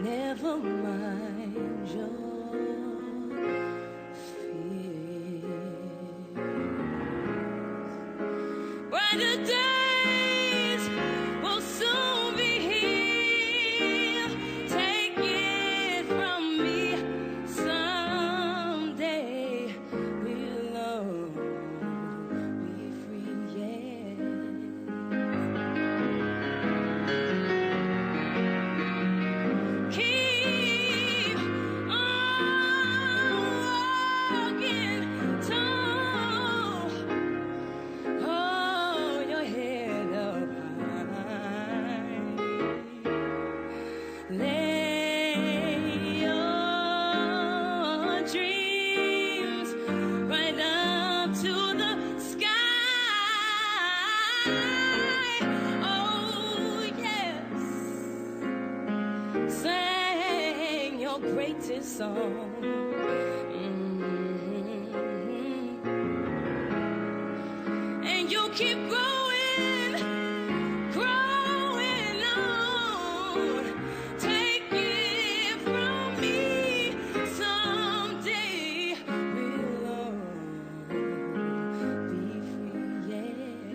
Never mind your fears. Brighter days will soon be here. Take it from me, someday we'll all be free, yeah. Keep on walking tall. Hold your head. song. And you'll keep growing, growing on. Take it from me, someday we'll all be free, yes.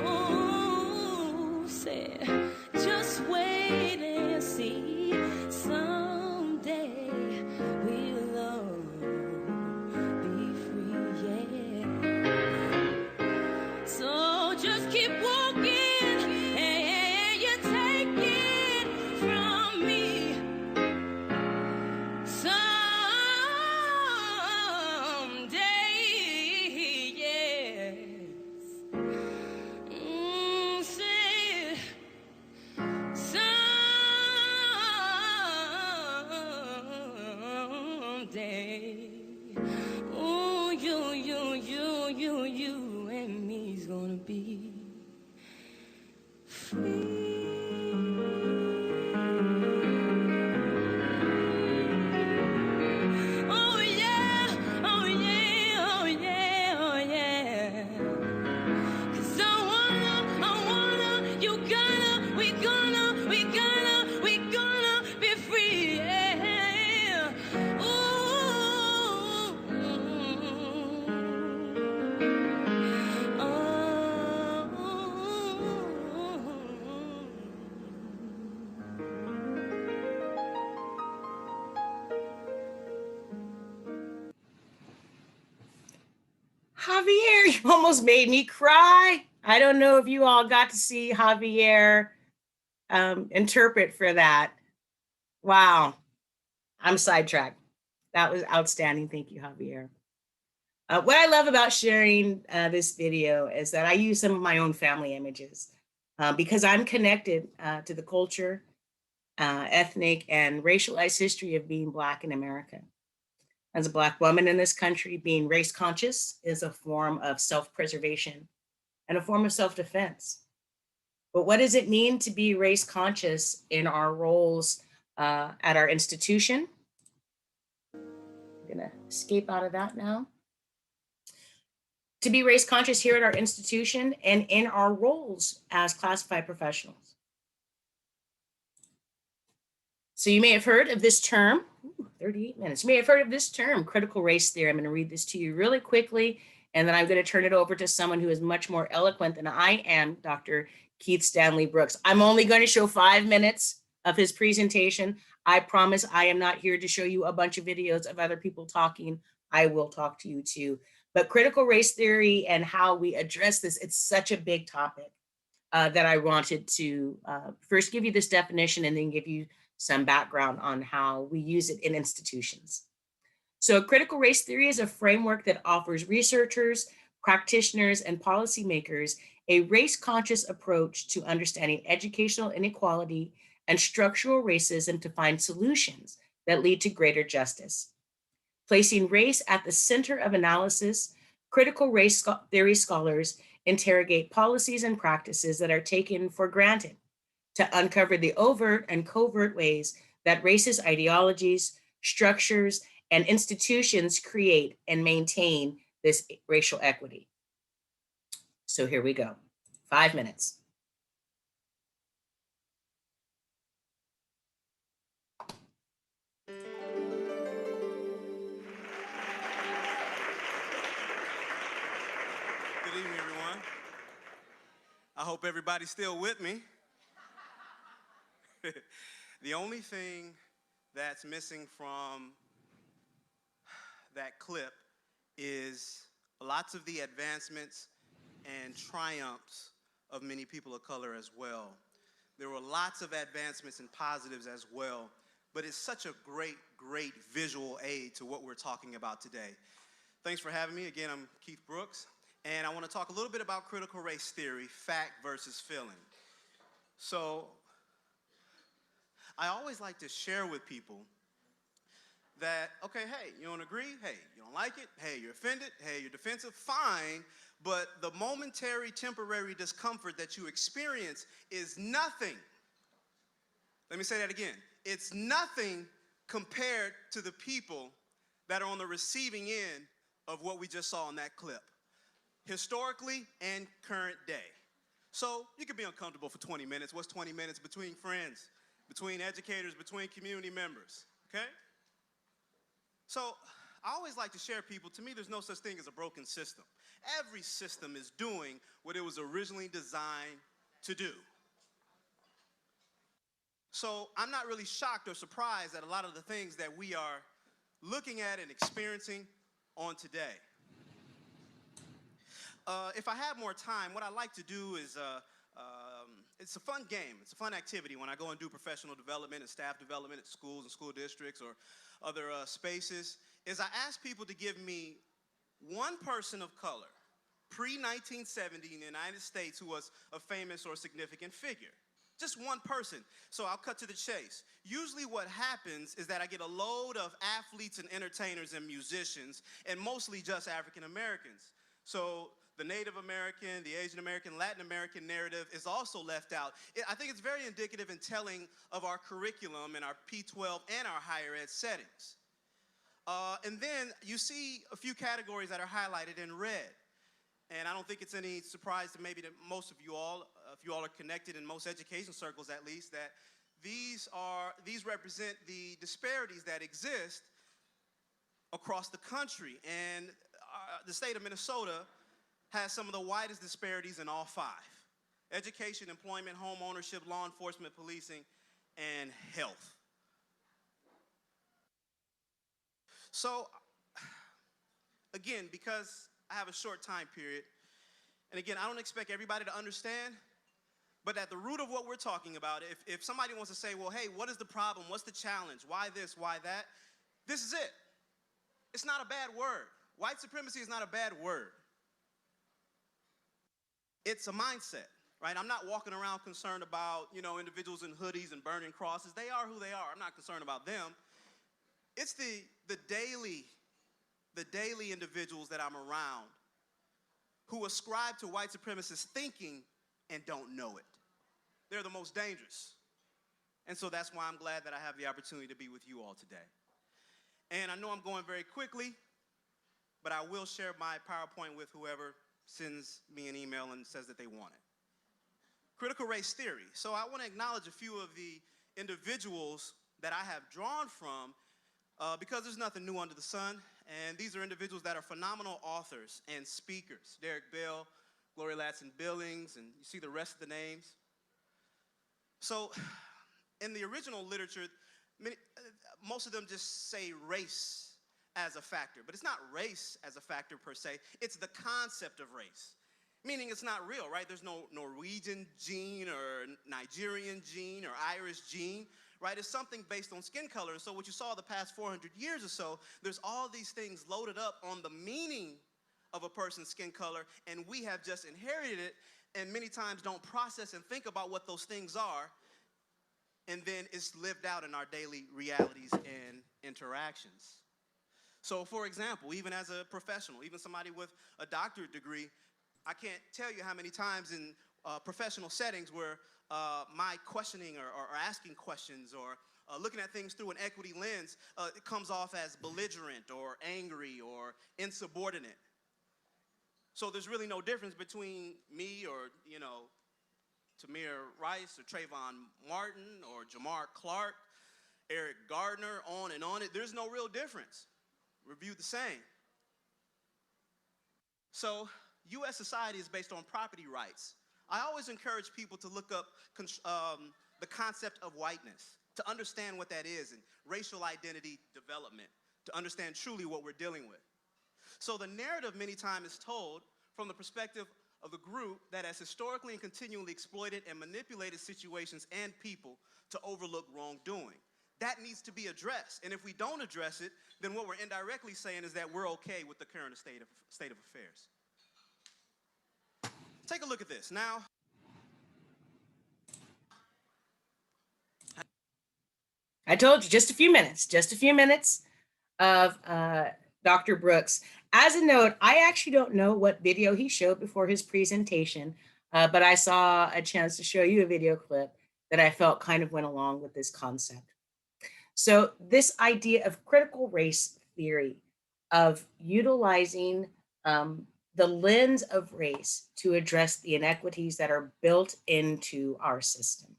Oh, said, just wait and see, someday we'll all be free, yeah. So just keep walking and you take it from me. Someday, yes. Say, someday. Oh, you and me's gonna be free. Oh yeah, oh yeah, oh yeah, oh yeah. 'Cause I wanna, you gotta, we gonna be free, yeah. Ooh, Javier, you almost made me cry. I don't know if you all got to see Javier interpret for that. Wow, I'm sidetracked. That was outstanding. Thank you, Javier. What I love about sharing this video is that I use some of my own family images because I'm connected to the culture, ethnic, and racialized history of being Black in America. As a Black woman in this country, being race conscious is a form of self-preservation and a form of self-defense. But what does it mean to be race conscious in our roles at our institution? I'm gonna escape out of that now. To be race conscious here at our institution and in our roles as classified professionals. So you may have heard of this term, 38 minutes. You may have heard of this term, critical race theory. I'm going to read this to you really quickly, and then I'm going to turn it over to someone who is much more eloquent than I am, Dr. Keith Stanley Brooks. I'm only going to show 5 minutes of his presentation. I promise I am not here to show you a bunch of videos of other people talking. I will talk to you too. But critical race theory and how we address this, it's such a big topic that I wanted to first give you this definition and then give you some background on how we use it in institutions. So critical race theory is a framework that offers researchers, practitioners, and policymakers a race-conscious approach to understanding educational inequality and structural racism to find solutions that lead to greater justice. Placing race at the center of analysis, critical race theory scholars interrogate policies and practices that are taken for granted to uncover the overt and covert ways that racist ideologies, structures, and institutions create and maintain this racial equity. So here we go, 5 minutes. Good evening, everyone. I hope everybody's still with me. The only thing that's missing from that clip is lots of the advancements and triumphs of many people of color as well. There were lots of advancements and positives as well, but it's such a great, great visual aid to what we're talking about today. Thanks for having me. Again, I'm Keith Brooks, and I want to talk a little bit about critical race theory, fact versus feeling. So I always like to share with people that, okay, hey, you don't agree? Hey, you don't like it? Hey, you're offended? Hey, you're defensive? Fine, but the momentary, temporary discomfort that you experience is nothing. Let me say that again. it's nothing compared to the people that are on the receiving end of what we just saw in that clip, historically and current day. So you could be uncomfortable for 20 minutes. What's 20 minutes? Between friends, between educators, between community members, okay? So I always like to share people, to me there's no such thing as a broken system. Every system is doing what it was originally designed to do. So I'm not really shocked or surprised at a lot of the things that we are looking at and experiencing on today. If I have more time, what I like to do is, it's a fun game. It's a fun activity when I go and do professional development and staff development at schools and school districts or other spaces, is I ask people to give me one person of color, pre-1970 in the United States, who was a famous or significant figure. Just one person. So I'll cut to the chase. Usually what happens is that I get a load of athletes and entertainers and musicians, and mostly just African Americans. So the Native American, the Asian American, Latin American narrative is also left out. I think it's very indicative and telling of our curriculum in our P-12 and our higher ed settings. And then you see a few categories that are highlighted in red. And I don't think it's any surprise to maybe that most of you all, if you all are connected in most education circles at least, that these represent the disparities that exist across the country. And the state of Minnesota has some of the widest disparities in all five: education, employment, home ownership, law enforcement, policing, and health. So again, because I have a short time period, and again, I don't expect everybody to understand, but at the root of what we're talking about, if somebody wants to say, well, hey, what is the problem? What's the challenge? Why this? Why that? This is it. It's not a bad word. White supremacy is not a bad word. It's a mindset, right? I'm not walking around concerned about, individuals in hoodies and burning crosses. They are who they are. I'm not concerned about them. It's the daily individuals that I'm around who ascribe to white supremacist thinking and don't know it. They're the most dangerous. And so that's why I'm glad that I have the opportunity to be with you all today. And I know I'm going very quickly, but I will share my PowerPoint with whoever sends me an email and says that they want it. Critical race theory. So I want to acknowledge a few of the individuals that I have drawn from because there's nothing new under the sun. And these are individuals that are phenomenal authors and speakers. Derek Bell, Gloria Ladson-Billings, and you see the rest of the names. So in the original literature, most of them just say race as a factor, but it's not race as a factor per se. It's the concept of race, meaning it's not real, right? There's no Norwegian gene or Nigerian gene or Irish gene, right? It's something based on skin color. And so what you saw the past 400 years or so, there's all these things loaded up on the meaning of a person's skin color, and we have just inherited it and many times don't process and think about what those things are, and then it's lived out in our daily realities and interactions. So for example, even as a professional, even somebody with a doctorate degree, I can't tell you how many times in professional settings where my questioning or asking questions or looking at things through an equity lens, it comes off as belligerent or angry or insubordinate. So there's really no difference between me or, Tamir Rice or Trayvon Martin or Jamar Clark, Eric Gardner, on and on. There's no real difference. We're viewed the same. So U.S. society is based on property rights. I always encourage people to look up the concept of whiteness, to understand what that is, and racial identity development, to understand truly what we're dealing with. So the narrative many times is told from the perspective of the group that has historically and continually exploited and manipulated situations and people to overlook wrongdoing. That needs to be addressed. And if we don't address it, then what we're indirectly saying is that we're okay with the current state of affairs. Take a look at this. Now, I told you, just a few minutes of Dr. Brooks. As a note, I actually don't know what video he showed before his presentation, but I saw a chance to show you a video clip that I felt kind of went along with this concept. So this idea of critical race theory, of utilizing the lens of race to address the inequities that are built into our system.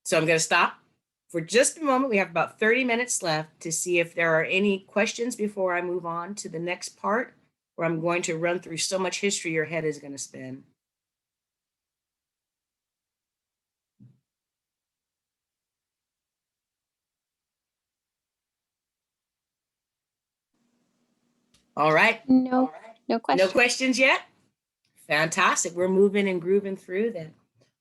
So I'm going to stop for just a moment. We have about 30 minutes left to see if there are any questions before I move on to the next part, where I'm going to run through so much history your head is going to spin. All right. No, no No question. questions yet? Fantastic. We're moving and grooving through then.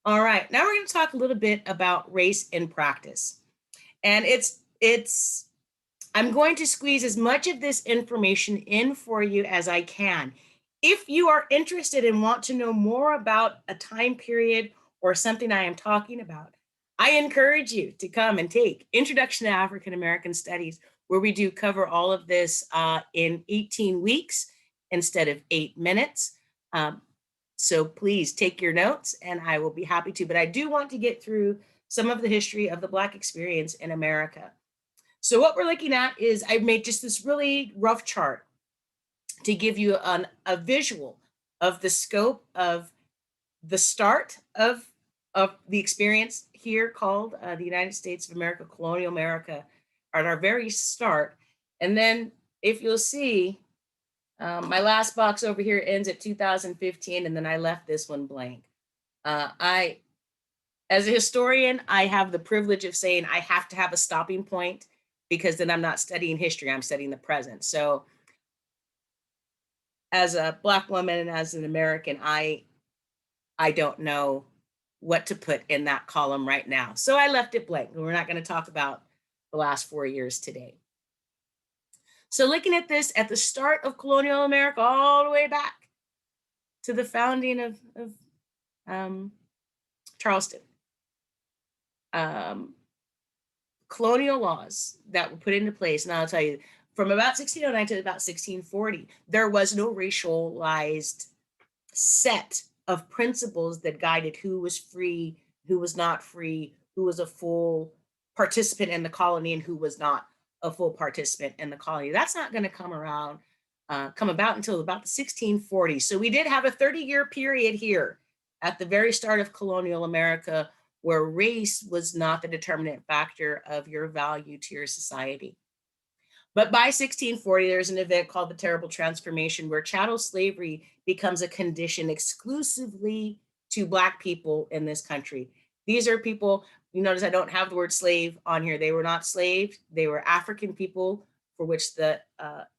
All right. Now we're going to talk a little bit about race in practice. And I'm going to squeeze as much of this information in for you as I can. If you are interested and want to know more about a time period or something I am talking about, I encourage you to come and take Introduction to African American Studies, where we do cover all of this in 18 weeks instead of 8 minutes. So please take your notes and I will be happy to, but I do want to get through some of the history of the Black experience in America. So what we're looking at is I've made just this really rough chart to give you a visual of the scope of the start of the experience here called the United States of America, colonial America, at our very start. And then if you'll see, my last box over here ends at 2015, and then I left this one blank. As a historian, I have the privilege of saying I have to have a stopping point, because then I'm not studying history, I'm studying the present. So as a Black woman and as an American, I don't know what to put in that column right now. So I left it blank. We're not going to talk about the last 4 years today. So looking at this at the start of colonial America, all the way back to the founding of Charleston. Colonial laws that were put into place, and I'll tell you, from about 1609 to about 1640, there was no racialized set of principles that guided who was free, who was not free, who was a full participant in the colony, and who was not a full participant in the colony. That's not going to come about until about the 1640s. So we did have a 30-year period here at the very start of colonial America where race was not the determinant factor of your value to your society. But by 1640, there's an event called the Terrible Transformation, where chattel slavery becomes a condition exclusively to Black people in this country. These are people, you notice I don't have the word slave on here. They were not slaved. They were African people for which the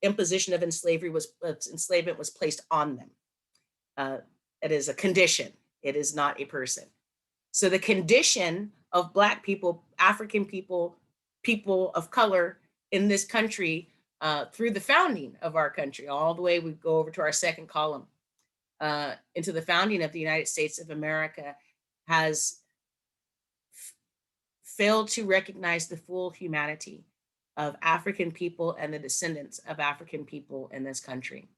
imposition of enslavement was placed on them. It is a condition. It is not a person. So the condition of Black people, African people, people of color in this country through the founding of our country, all the way we go over to our second column, into the founding of the United States of America, has failed to recognize the full humanity of African people and the descendants of African people in this country.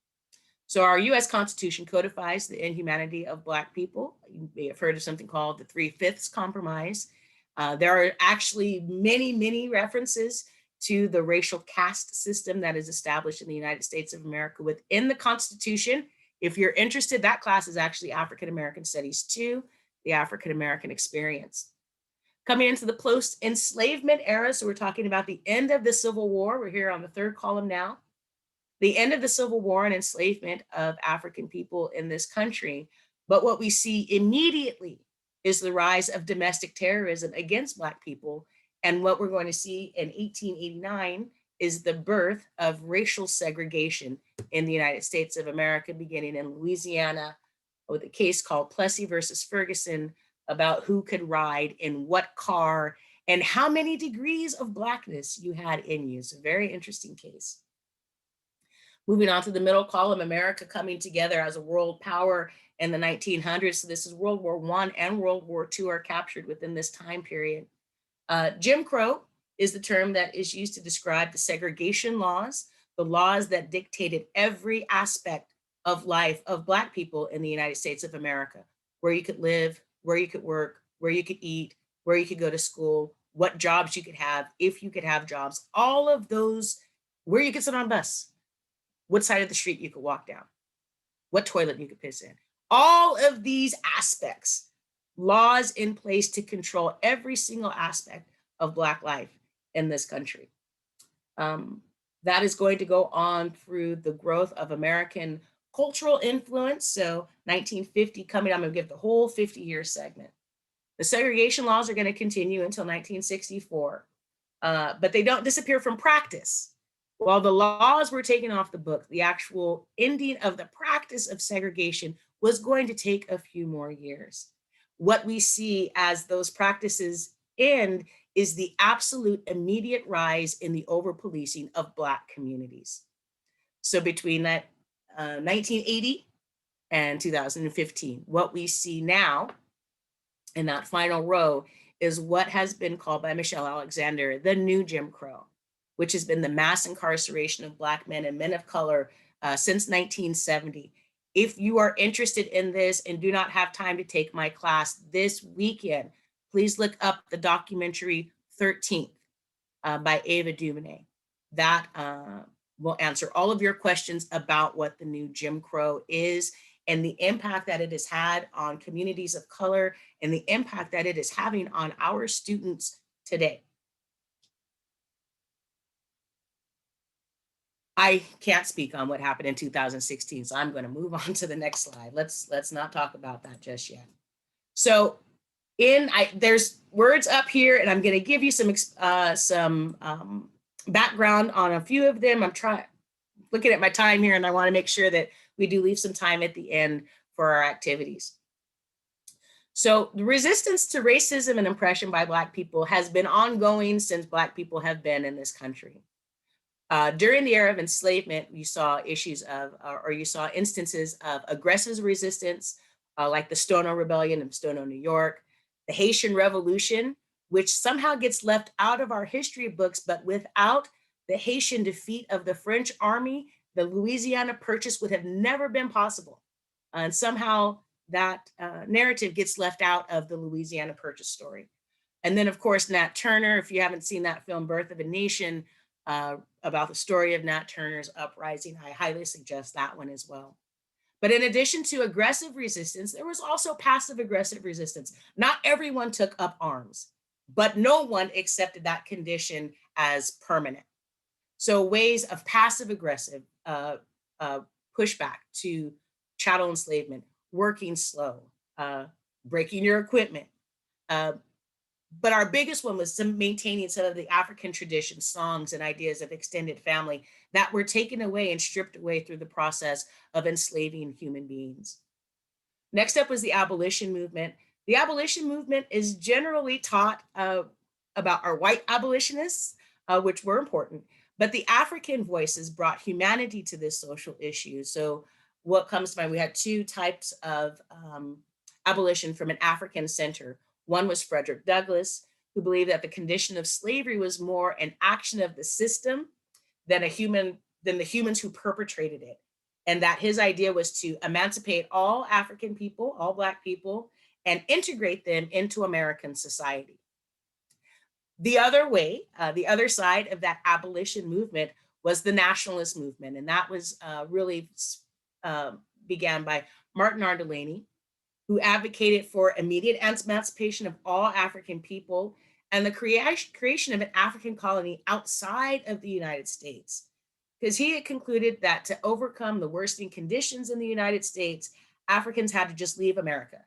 So our US Constitution codifies the inhumanity of Black people. You may have heard of something called the 3/5 Compromise. There are actually many, many references to the racial caste system that is established in the United States of America within the Constitution. If you're interested, that class is actually African American Studies 2, the African American experience. Coming into the post-enslavement era, so we're talking about the end of the Civil War. We're here on the third column now. The end of the Civil War and enslavement of African people in this country. But what we see immediately is the rise of domestic terrorism against Black people. And what we're going to see in 1889 is the birth of racial segregation in the United States of America, beginning in Louisiana with a case called Plessy versus Ferguson about who could ride in what car and how many degrees of Blackness you had in you. It's a very interesting case. Moving on to the middle column, America coming together as a world power in the 1900s. So this is World War I and World War II are captured within this time period. Jim Crow is the term that is used to describe the segregation laws, the laws that dictated every aspect of life of Black people in the United States of America, where you could live, where you could work, where you could eat, where you could go to school, what jobs you could have, if you could have jobs, all of those, where you could sit on a bus, what side of the street you could walk down, what toilet you could piss in. All of these aspects, laws in place to control every single aspect of Black life in this country. That is going to go on through the growth of American cultural influence. So 1950 coming, I'm going to give the whole 50-year segment. The segregation laws are going to continue until 1964, but they don't disappear from practice. While the laws were taken off the book, the actual ending of the practice of segregation was going to take a few more years. What we see as those practices end is the absolute immediate rise in the over-policing of Black communities. So between that 1980 and 2015, what we see now in that final row is what has been called by Michelle Alexander the new Jim Crow, which has been the mass incarceration of Black men and men of color since 1970. If you are interested in this and do not have time to take my class this weekend, please look up the documentary 13th by Ava DuVernay. That will answer all of your questions about what the new Jim Crow is and the impact that it has had on communities of color and the impact that it is having on our students today. I can't speak on what happened in 2016, so I'm going to move on to the next slide. Let's not talk about that just yet. So there's words up here, and I'm going to give you some background on a few of them. I'm looking at my time here, and I want to make sure that we do leave some time at the end for our activities. So the resistance to racism and oppression by Black people has been ongoing since Black people have been in this country. During the era of enslavement, you saw instances of aggressive resistance, like the Stono Rebellion in Stono, New York, the Haitian Revolution, which somehow gets left out of our history books, but without the Haitian defeat of the French army, the Louisiana Purchase would have never been possible. And somehow that narrative gets left out of the Louisiana Purchase story. And then, of course, Nat Turner, if you haven't seen that film, Birth of a Nation, about the story of Nat Turner's uprising, I highly suggest that one as well. But in addition to aggressive resistance, there was also passive aggressive resistance. Not everyone took up arms, but no one accepted that condition as permanent. So ways of passive aggressive pushback to chattel enslavement, working slow, breaking your equipment. But our biggest one was maintaining some of the African traditions, songs, and ideas of extended family that were taken away and stripped away through the process of enslaving human beings. Next up was the abolition movement. The abolition movement is generally taught about our white abolitionists, which were important, but the African voices brought humanity to this social issue. So what comes to mind, we had two types of abolition from an African center. One was Frederick Douglass, who believed that the condition of slavery was more an action of the system than the humans who perpetrated it. And that his idea was to emancipate all African people, all Black people, and integrate them into American society. The other way, the other side of that abolition movement was the nationalist movement. And that was really began by Martin R. Delaney, who advocated for immediate emancipation of all African people and the creation of an African colony outside of the United States. Because he had concluded that to overcome the worsening conditions in the United States, Africans had to just leave America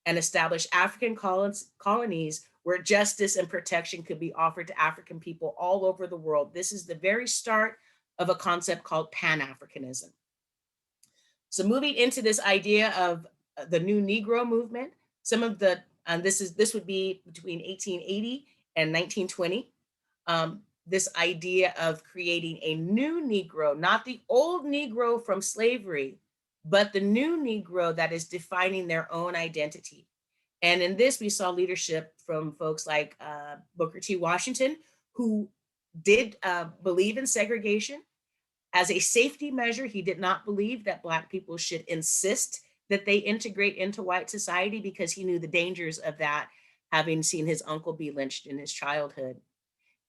and establish African colonies where justice and protection could be offered to African people all over the world. This is the very start of a concept called Pan-Africanism. So moving into this idea of the new Negro movement, some of the, this would be between 1880 and 1920. This idea of creating a new Negro, not the old Negro from slavery, but the new Negro that is defining their own identity. And in this, we saw leadership from folks like Booker T. Washington, who did believe in segregation. As a safety measure, he did not believe that Black people should insist that they integrate into white society because he knew the dangers of that having seen his uncle be lynched in his childhood.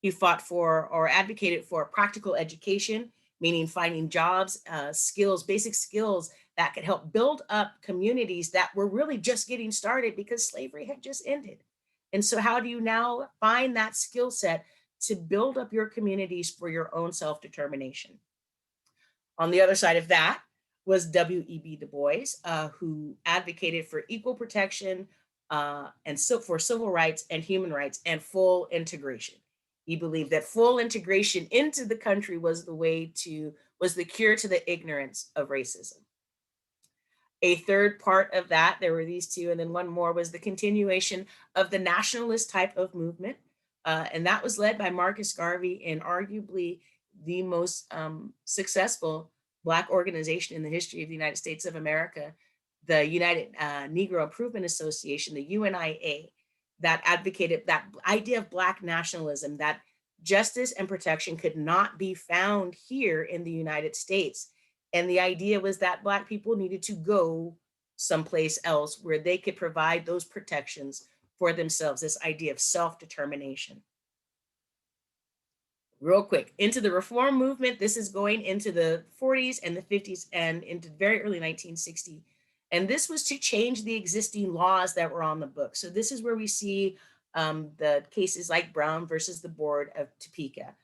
He fought for or advocated for practical education, meaning finding jobs, skills, basic skills that could help build up communities that were really just getting started because slavery had just ended. And so, how do you now find that skill set to build up your communities for your own self determination? On the other side of that was W.E.B. Du Bois, who advocated for equal protection and so for civil rights and human rights and full integration. He believed that full integration into the country was the cure to the ignorance of racism. A third part of that, there were these two, and then one more was the continuation of the nationalist type of movement. And that was led by Marcus Garvey, and arguably the most successful Black organization in the history of the United States of America, the United Negro Improvement Association, the UNIA, that advocated that idea of Black nationalism, that justice and protection could not be found here in the United States. And the idea was that Black people needed to go someplace else where they could provide those protections for themselves, this idea of self-determination. Real quick, into the reform movement, this is going into the 40s and the 50s and into very early 1960. And this was to change the existing laws that were on the book. So this is where we see the cases like Brown versus the Board of Topeka,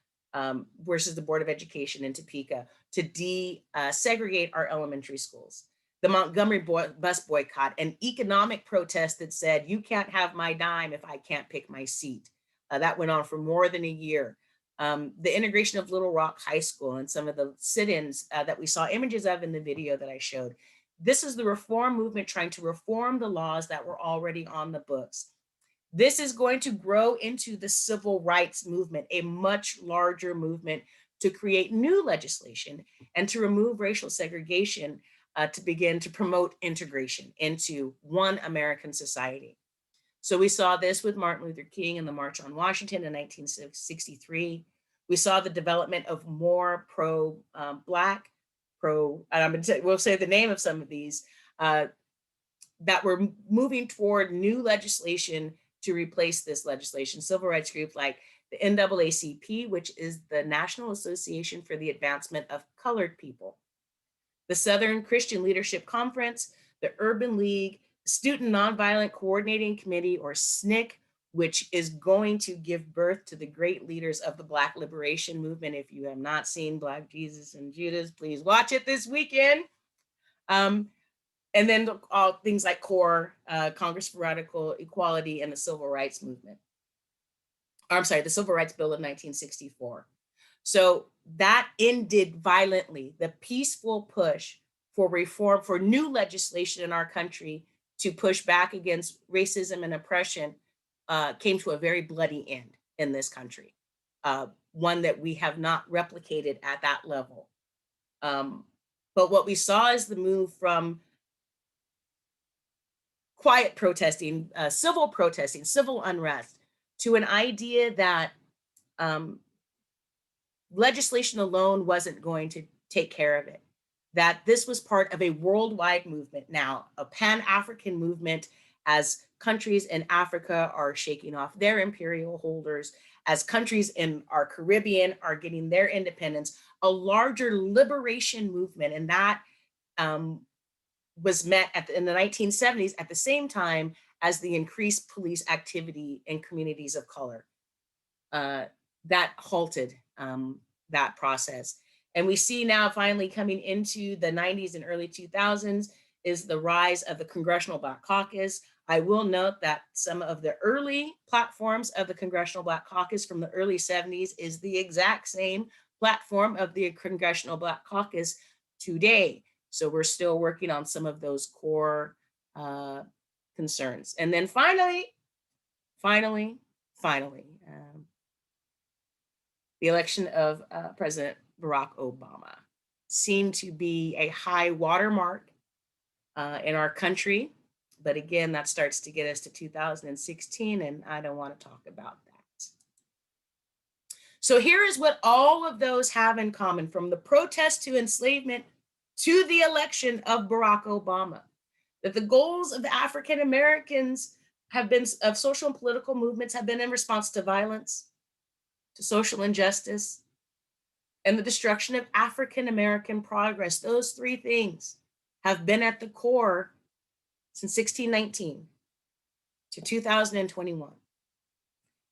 versus the Board of Education in Topeka, to desegregate our elementary schools. The Montgomery bus boycott, an economic protest that said, you can't have my dime if I can't pick my seat. That went on for more than a year. The integration of Little Rock High School and some of the sit-ins that we saw images of in the video that I showed. This is the reform movement trying to reform the laws that were already on the books. This is going to grow into the civil rights movement, a much larger movement to create new legislation and to remove racial segregation, to begin to promote integration into one American society. So we saw this with Martin Luther King and the March on Washington in 1963. We saw the development of more pro-Black, we'll say the name of some of these, that were moving toward new legislation to replace this legislation. Civil rights groups like the NAACP, which is the National Association for the Advancement of Colored People, the Southern Christian Leadership Conference, the Urban League, Student Nonviolent Coordinating Committee, or SNCC, which is going to give birth to the great leaders of the Black Liberation Movement. If you have not seen Black Jesus and Judas, please watch it this weekend. And then all things like CORE, Congress for Radical Equality, and the Civil Rights Movement. I'm sorry, the Civil Rights Bill of 1964. So that ended violently the peaceful push for reform, for new legislation in our country to push back against racism and oppression, came to a very bloody end in this country, one that we have not replicated at that level. But what we saw is the move from quiet protesting, civil unrest, to an idea that legislation alone wasn't going to take care of it, that this was part of a worldwide movement now, a Pan-African movement, as countries in Africa are shaking off their imperial holders, as countries in our Caribbean are getting their independence, a larger liberation movement. And that was met in the 1970s at the same time as the increased police activity in communities of color. That halted that process. And we see now finally coming into the 90s and early 2000s is the rise of the Congressional Black Caucus. I will note that some of the early platforms of the Congressional Black Caucus from the early 70s is the exact same platform of the Congressional Black Caucus today. So we're still working on some of those core concerns. And then finally, the election of President Barack Obama seemed to be a high watermark in our country. But again, that starts to get us to 2016, and I don't want to talk about that. So here is what all of those have in common, from the protest to enslavement to the election of Barack Obama, that the goals of the African Americans of social and political movements have been in response to violence, to social injustice, and the destruction of African American progress. Those three things have been at the core since 1619 to 2021.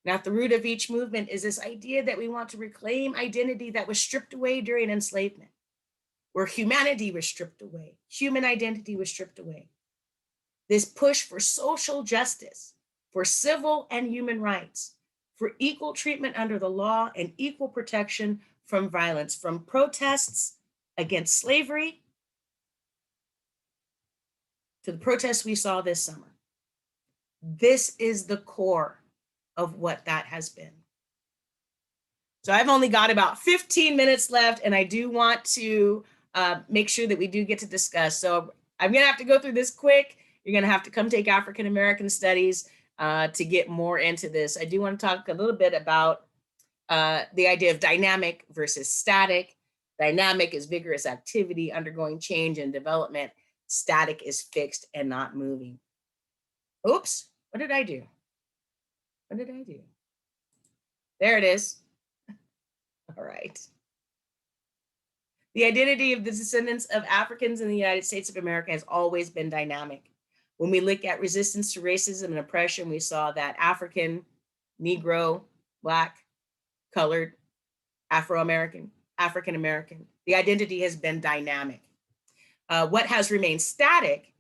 And at the root of each movement is this idea that we want to reclaim identity that was stripped away during enslavement, where humanity was stripped away, human identity was stripped away. This push for social justice, for civil and human rights, for equal treatment under the law and equal protection from violence, from protests against slavery to the protests we saw this summer. This is the core of what that has been. So I've only got about 15 minutes left, and I do want to make sure that we do get to discuss. So I'm gonna have to go through this quick. You're gonna have to come take African American studies to get more into this. I do want to talk a little bit about the idea of dynamic versus static. Dynamic is vigorous activity undergoing change and development. Static is fixed and not moving. Oops, what did I do? What did I do? There it is. All right. The identity of the descendants of Africans in the United States of America has always been dynamic. When we look at resistance to racism and oppression, we saw that African, Negro, Black, colored, Afro-American, African-American, the identity has been dynamic. What has remained static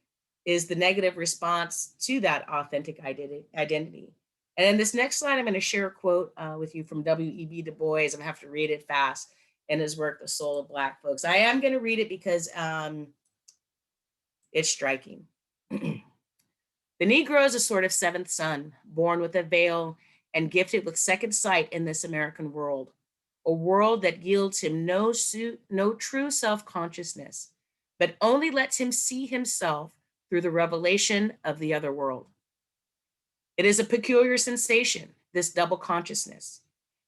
is the negative response to that authentic identity. And in this next slide, I'm going to share a quote with you from W.E.B. Du Bois. I'm going to have to read it fast in his work, The Soul of Black Folks. I am going to read it because it's striking. The Negro is a sort of seventh son, born with a veil and gifted with second sight in this American world, a world that yields him no true self-consciousness, but only lets him see himself through the revelation of the other world. It is a peculiar sensation, this double consciousness,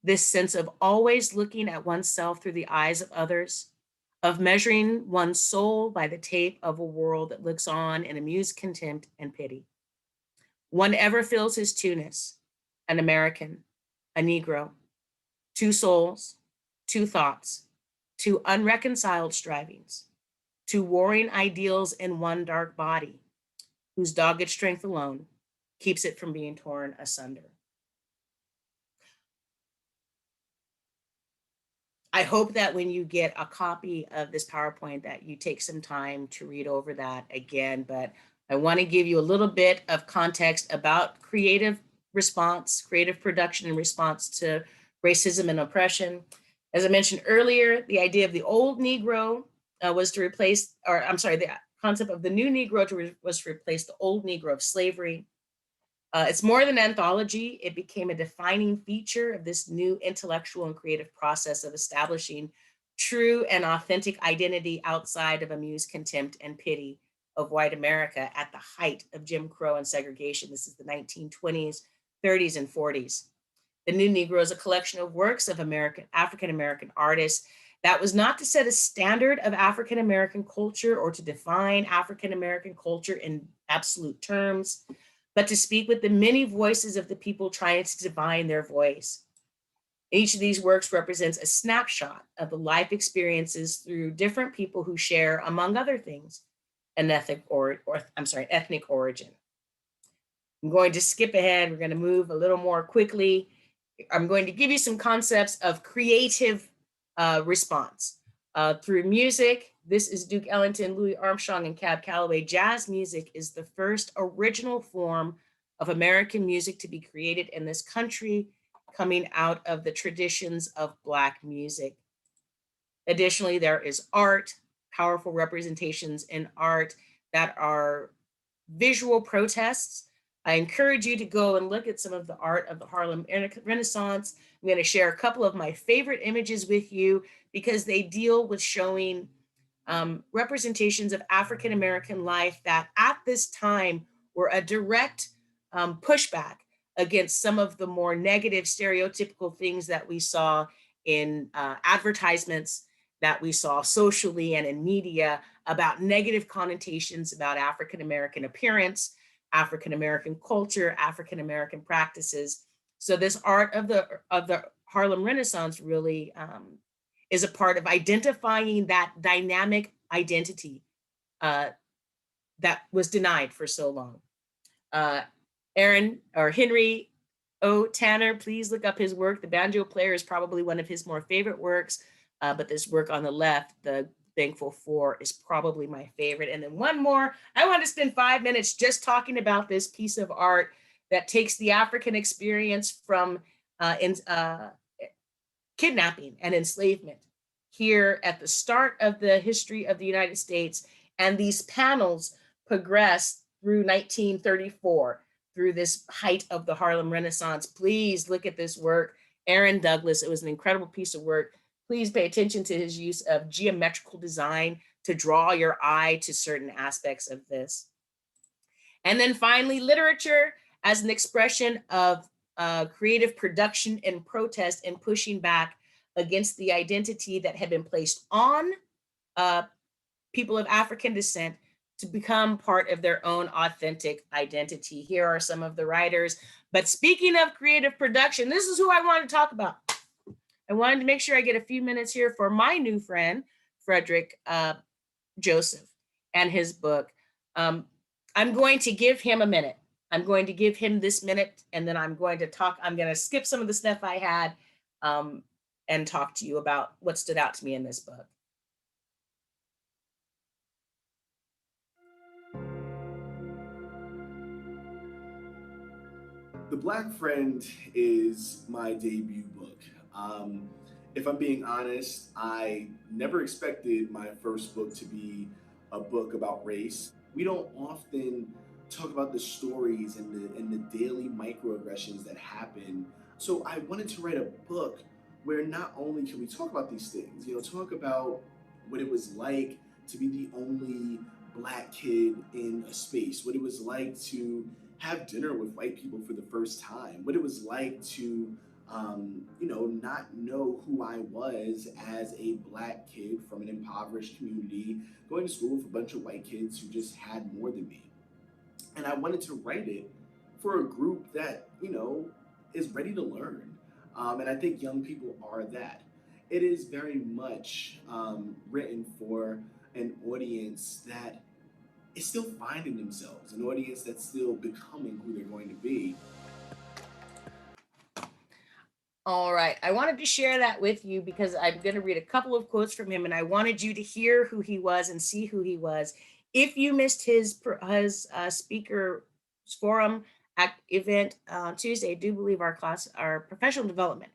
this sense of always looking at oneself through the eyes of others, of measuring one's soul by the tape of a world that looks on in amused contempt and pity. One ever feels his two-ness, an American, a Negro, two souls, two thoughts, two unreconciled strivings, two warring ideals in one dark body, whose dogged strength alone keeps it from being torn asunder. I hope that when you get a copy of this PowerPoint that you take some time to read over that again, but I want to give you a little bit of context about creative response, creative production in response to racism and oppression. As I mentioned earlier, the idea of the old Negro was to replace, or I'm sorry, the concept of the new Negro was to replace the old Negro of slavery. It's more than an anthology. It became a defining feature of this new intellectual and creative process of establishing true and authentic identity outside of amused contempt and pity of white America at the height of Jim Crow and segregation. This is the 1920s, 30s, and 40s. The New Negro is a collection of works of African-American artists that was not to set a standard of African-American culture or to define African-American culture in absolute terms, but to speak with the many voices of the people trying to define their voice. Each of these works represents a snapshot of the life experiences through different people who share, among other things, an ethnic origin. I'm going to skip ahead. We're going to move a little more quickly. I'm going to give you some concepts of creative response. Through music, this is Duke Ellington, Louis Armstrong, and Cab Calloway. Jazz music is the first original form of American music to be created in this country, coming out of the traditions of Black music. Additionally, there is art, powerful representations in art that are visual protests. I encourage you to go and look at some of the art of the Harlem Renaissance. I'm going to share a couple of my favorite images with you because they deal with showing representations of African-American life that at this time were a direct pushback against some of the more negative stereotypical things that we saw in advertisements, that we saw socially and in media about negative connotations about African-American appearance. African-American culture, African-American practices. So this art of the Harlem Renaissance really is a part of identifying that dynamic identity that was denied for so long. Henry O. Tanner, please look up his work. The Banjo Player is probably one of his more favorite works, but this work on the left, The Thankful Four, is probably my favorite. And then one more, I want to spend 5 minutes just talking about this piece of art that takes the African experience from kidnapping and enslavement here at the start of the history of the United States. And these panels progress through 1934, through this height of the Harlem Renaissance. Please look at this work. Aaron Douglas, it was an incredible piece of work. Please pay attention to his use of geometrical design to draw your eye to certain aspects of this. And then finally, literature as an expression of creative production and protest and pushing back against the identity that had been placed on people of African descent to become part of their own authentic identity. Here are some of the writers. But speaking of creative production, this is who I want to talk about. I wanted to make sure I get a few minutes here for my new friend, Frederick Joseph, and his book. I'm going to give him a minute. I'm going to give him this minute, and then I'm going to talk. I'm going to skip some of the stuff I had and talk to you about what stood out to me in this book. The Black Friend is my debut book. If I'm being honest, I never expected my first book to be a book about race. We don't often talk about the stories and the daily microaggressions that happen. So I wanted to write a book where not only can we talk about these things, talk about what it was like to be the only Black kid in a space, what it was like to have dinner with white people for the first time, what it was like to, not know who I was as a Black kid from an impoverished community, going to school with a bunch of white kids who just had more than me. And I wanted to write it for a group that, is ready to learn. And I think young people are that. It is very much written for an audience that is still finding themselves, an audience that's still becoming who they're going to be. All right, I wanted to share that with you because I'm going to read a couple of quotes from him, and I wanted you to hear who he was and see who he was. If you missed his speaker forum event on Tuesday, I do believe our professional development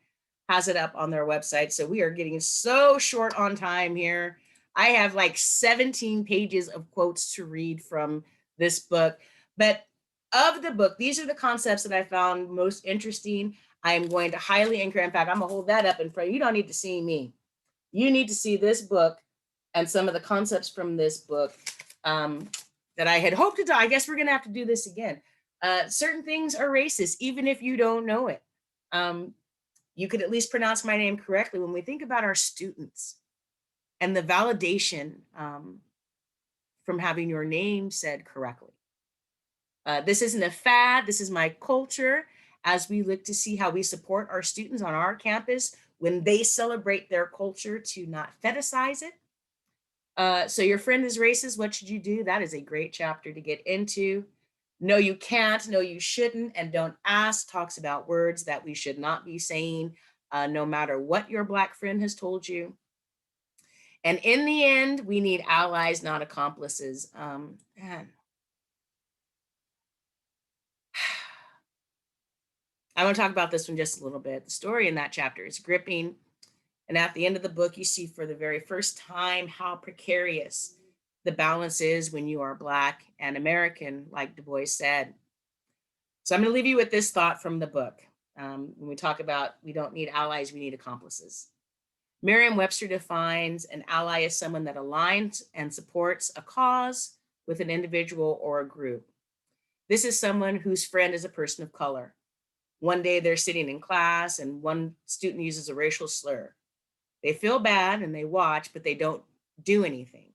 has it up on their website. So we are getting so short on time here. I have like 17 pages of quotes to read from this book. But of the book, these are the concepts that I found most interesting. I am going to highly encourage, in fact, I'm gonna hold that up in front. You don't need to see me. You need to see this book and some of the concepts from this book that I had hoped to do. I guess we're gonna have to do this again. Certain things are racist, even if you don't know it. You could at least pronounce my name correctly. When we think about our students and the validation from having your name said correctly. This isn't a fad, this is my culture as we look to see how we support our students on our campus when they celebrate their culture to not fetishize it. So your friend is racist, what should you do? That is a great chapter to get into. No, you can't, no, you shouldn't, and don't ask talks about words that we should not be saying, no matter what your Black friend has told you. And in the end, we need allies, not accomplices. Man. I want to talk about this one just a little bit. The story in that chapter is gripping. And at the end of the book, you see for the very first time how precarious the balance is when you are Black and American, like Du Bois said. So I'm going to leave you with this thought from the book. When we talk about we don't need allies, we need accomplices. Merriam-Webster defines an ally as someone that aligns and supports a cause with an individual or a group. This is someone whose friend is a person of color. One day they're sitting in class and one student uses a racial slur. They feel bad and they watch, but they don't do anything.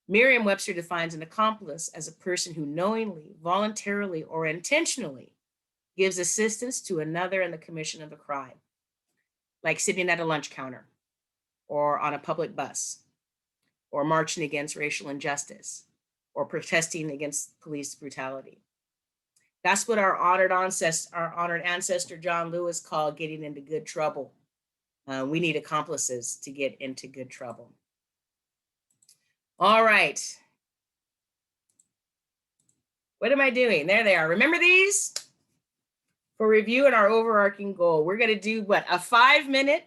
Merriam-Webster defines an accomplice as a person who knowingly, voluntarily, or intentionally gives assistance to another in the commission of a crime, like sitting at a lunch counter or on a public bus, or marching against racial injustice, or protesting against police brutality. That's what our honored ancestor John Lewis called getting into good trouble. We need accomplices to get into good trouble. All right. What am I doing? There they are. Remember these? For review and our overarching goal. We're going to do what? A 5-minute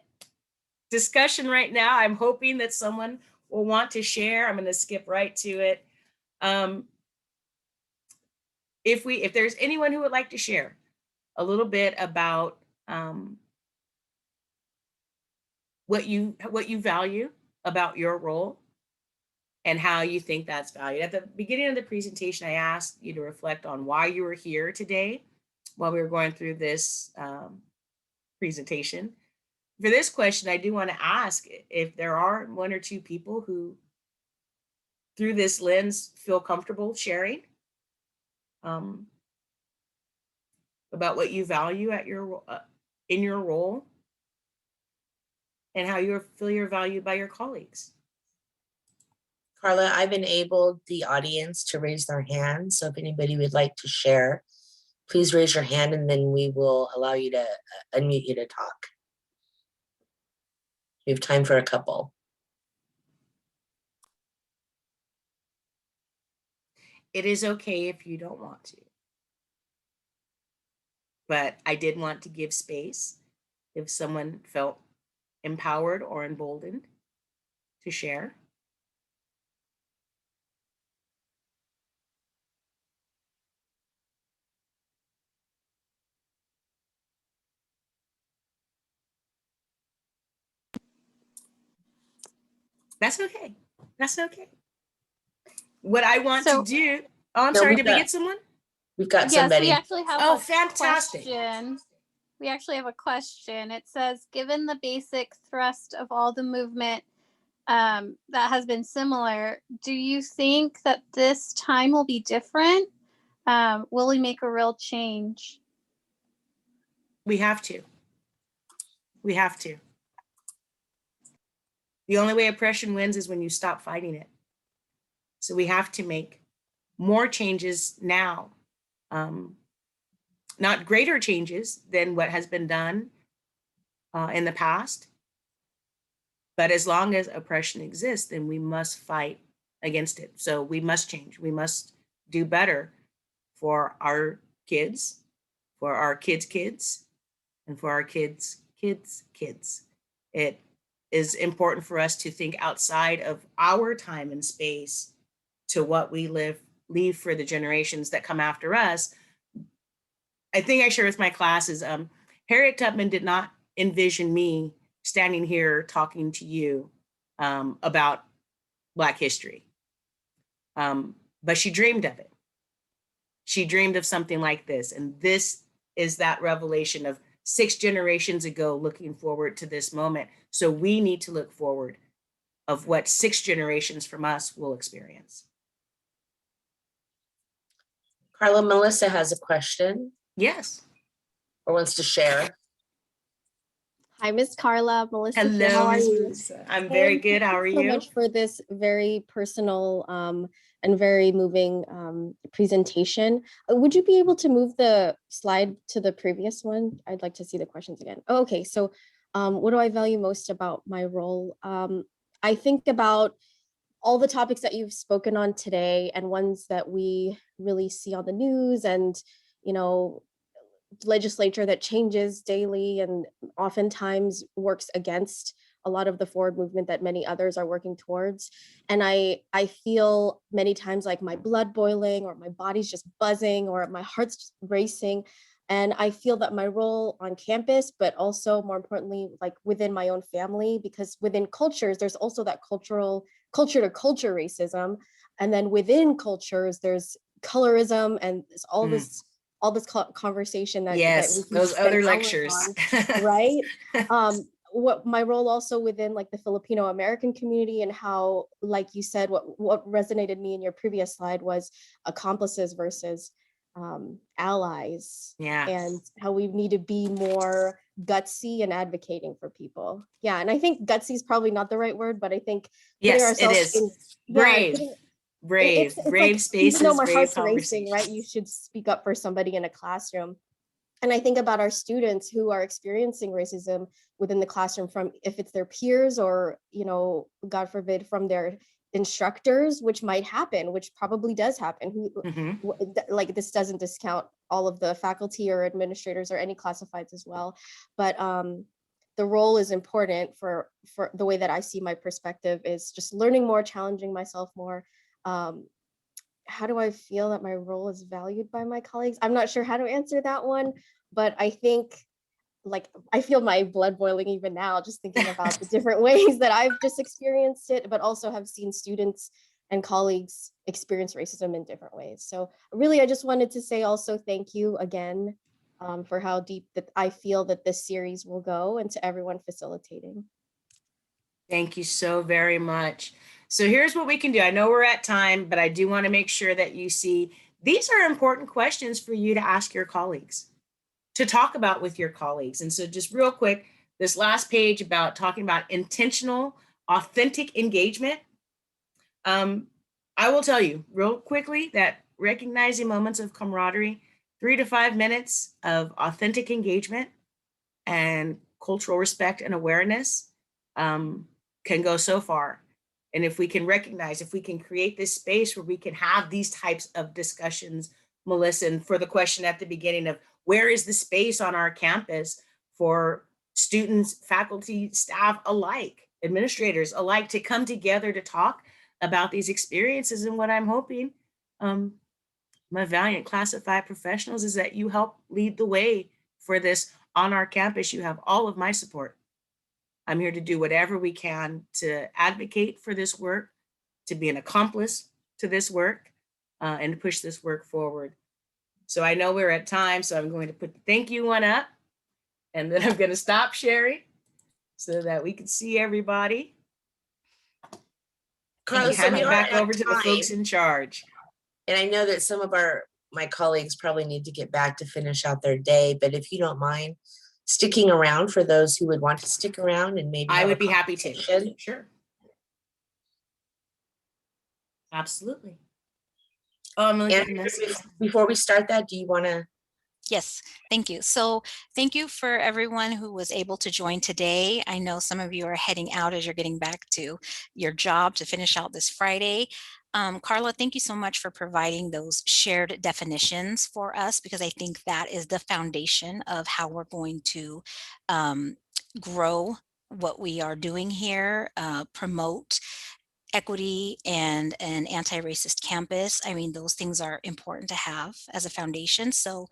discussion right now. I'm hoping that someone will want to share. I'm going to skip right to it. If there's anyone who would like to share a little bit about what you value about your role and how you think that's valued. At the beginning of the presentation, I asked you to reflect on why you were here today while we were going through this presentation. For this question, I do want to ask if there are 1 or 2 people who, through this lens, feel comfortable sharing about what you value at in your role and how you feel you're valued by your colleagues. Carla, I've enabled the audience to raise their hand. So if anybody would like to share, please raise your hand and then we will allow you to unmute you to talk. We have time for a couple. It is okay if you don't want to. But I did want to give space if someone felt empowered or emboldened to share. That's okay. That's okay. What I want to do, oh, I'm No, sorry, we've did we got- get someone? We've got Yes, somebody. we actually have Oh, a fantastic. question. We actually have a question. It says, given the basic thrust of all the movement that has been similar, do you think that this time will be different? Will we make a real change? We have to. We have to. The only way oppression wins is when you stop fighting it. So we have to make more changes now. Not greater changes than what has been done in the past. But as long as oppression exists, then we must fight against it. So we must change. We must do better for our kids, for our kids' kids, and for our kids' kids' kids. It is important for us to think outside of our time and space to what we leave for the generations that come after us. I think I share with my classes, Harriet Tubman did not envision me standing here talking to you about Black history, but she dreamed of it. She dreamed of something like this, and this is that revelation of 6 generations ago looking forward to this moment. So we need to look forward of what 6 generations from us will experience. Carla, Melissa has a question Yes. or wants to share. Hi, Miss Carla, Melissa. here. Hello, How are Ms. you? Melissa. I'm very good. How are Thank you you? so much for this very personal and very moving presentation. Would you be able to move the slide to the previous one? I'd like to see the questions again. Oh, okay, so what do I value most about my role? I think about all the topics that you've spoken on today and ones that we really see on the news and, you know, legislature that changes daily and oftentimes works against a lot of the forward movement that many others are working towards. And I feel many times like my blood boiling or my body's just buzzing or my heart's just racing. And I feel that my role on campus, but also more importantly, like within my own family, because within cultures, there's also that culture to culture racism. And then within cultures, there's colorism and all this conversation that Yes, we can those spend other hours lectures. on, right? what my role also within like the Filipino American community, and how, like you said, what resonated me in your previous slide was accomplices versus allies, Yeah. and how we need to be more gutsy and advocating for people. Yeah, and I think gutsy is probably not the right word, but I think putting Yes, it ourselves is. in, Brave, brave, it's brave like, spaces, even though my brave heart's racing, right, you conversations. should speak up for somebody in a classroom. And I think about our students who are experiencing racism within the classroom, from if it's their peers or, God forbid, from their instructors, which might happen, which probably does happen. Mhm. Like, this doesn't discount all of the faculty or administrators or any classifieds as well. But the role is important for the way that I see my perspective is just learning more, challenging myself more. How do I feel that my role is valued by my colleagues? I'm not sure how to answer that one, but I think, like, I feel my blood boiling even now, just thinking about the different ways that I've just experienced it, but also have seen students and colleagues experience racism in different ways. So really, I just wanted to say also thank you again for how deep that I feel that this series will go, and to everyone facilitating. Thank you so very much. So here's what we can do. I know we're at time, but I do want to make sure that you see these are important questions for you to ask your colleagues, to talk about with your colleagues. And so just real quick, this last page about talking about intentional, authentic engagement. I will tell you real quickly that recognizing moments of camaraderie, 3 to 5 minutes of authentic engagement and cultural respect and awareness can go so far. And if we can recognize, if we can create this space where we can have these types of discussions, Melissa, and for the question at the beginning of where is the space on our campus for students, faculty, staff alike, administrators alike, to come together to talk about these experiences. And what I'm hoping, my valiant classified professionals, is that you help lead the way for this on our campus. You have all of my support. I'm here to do whatever we can to advocate for this work, to be an accomplice to this work, and to push this work forward. So I know we're at time, so I'm going to put the thank you one up, and then I'm going to stop sharing so that we can see everybody. Carla, so Hand we it are back at over to the folks time, in charge. and I know that some of my colleagues probably need to get back to finish out their day, but if you don't mind sticking around for those who would want to stick around and maybe I have would a be happy to. conversation. Sure. Absolutely. Oh, I'm looking at the And message. before we start that, do you want to? Yes, thank you. So thank you for everyone who was able to join today. I know some of you are heading out as you're getting back to your job to finish out this Friday. Carla, thank you so much for providing those shared definitions for us, because I think that is the foundation of how we're going to grow what we are doing here, promote equity and an anti-racist campus. I mean, those things are important to have as a foundation. So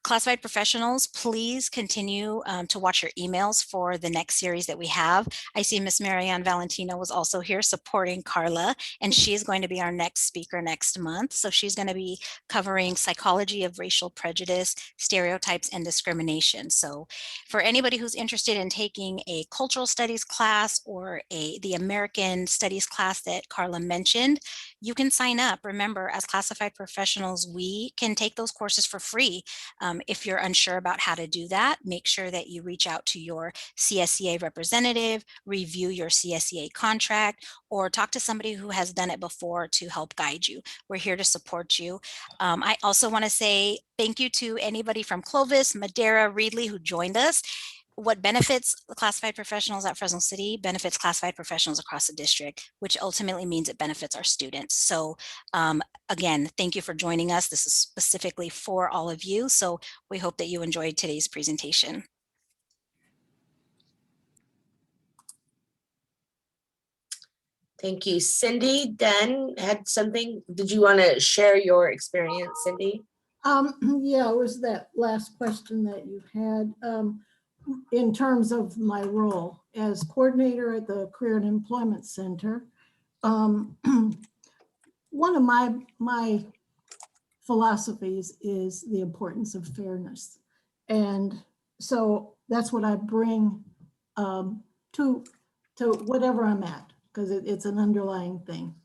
classified professionals, please continue to watch your emails for the next series that we have. I see Miss Marianne Valentino was also here supporting Carla, and she's going to be our next speaker next month. So she's going to be covering psychology of racial prejudice, stereotypes, and discrimination. So for anybody who's interested in taking a cultural studies class or the American studies class that Carla mentioned, you can sign up. Remember, as classified professionals, we can take those courses for free. If you're unsure about how to do that, make sure that you reach out to your CSEA representative, review your CSEA contract, or talk to somebody who has done it before to help guide you. We're here to support you. I also want to say thank you to anybody from Clovis, Madera, Reedley who joined us. What benefits the classified professionals at Fresno City benefits classified professionals across the district, which ultimately means it benefits our students. So again, thank you for joining us. This is specifically for all of you. So we hope that you enjoyed today's presentation. Thank you. Cindy Dunn had something. Did you want to share your experience, Cindy? Yeah, it was that last question that you had. In terms of my role as coordinator at the Career and Employment Center, one of my philosophies is the importance of fairness. And so that's what I bring to whatever I'm at, because it's an underlying thing.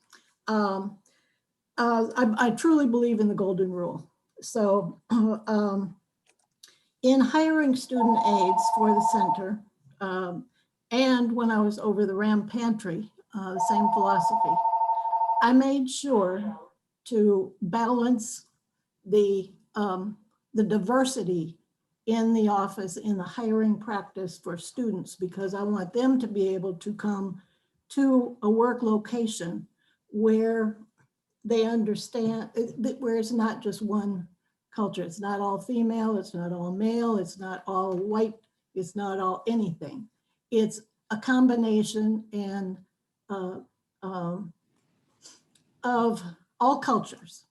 I truly believe in the golden rule. So in hiring student aides for the center, and when I was over the RAM pantry, the same philosophy, I made sure to balance the diversity in the office, in the hiring practice for students, because I want them to be able to come to a work location where they understand, where it's not just one culture. It's not all female, it's not all male, it's not all white, it's not all anything. It's a combination and of all cultures,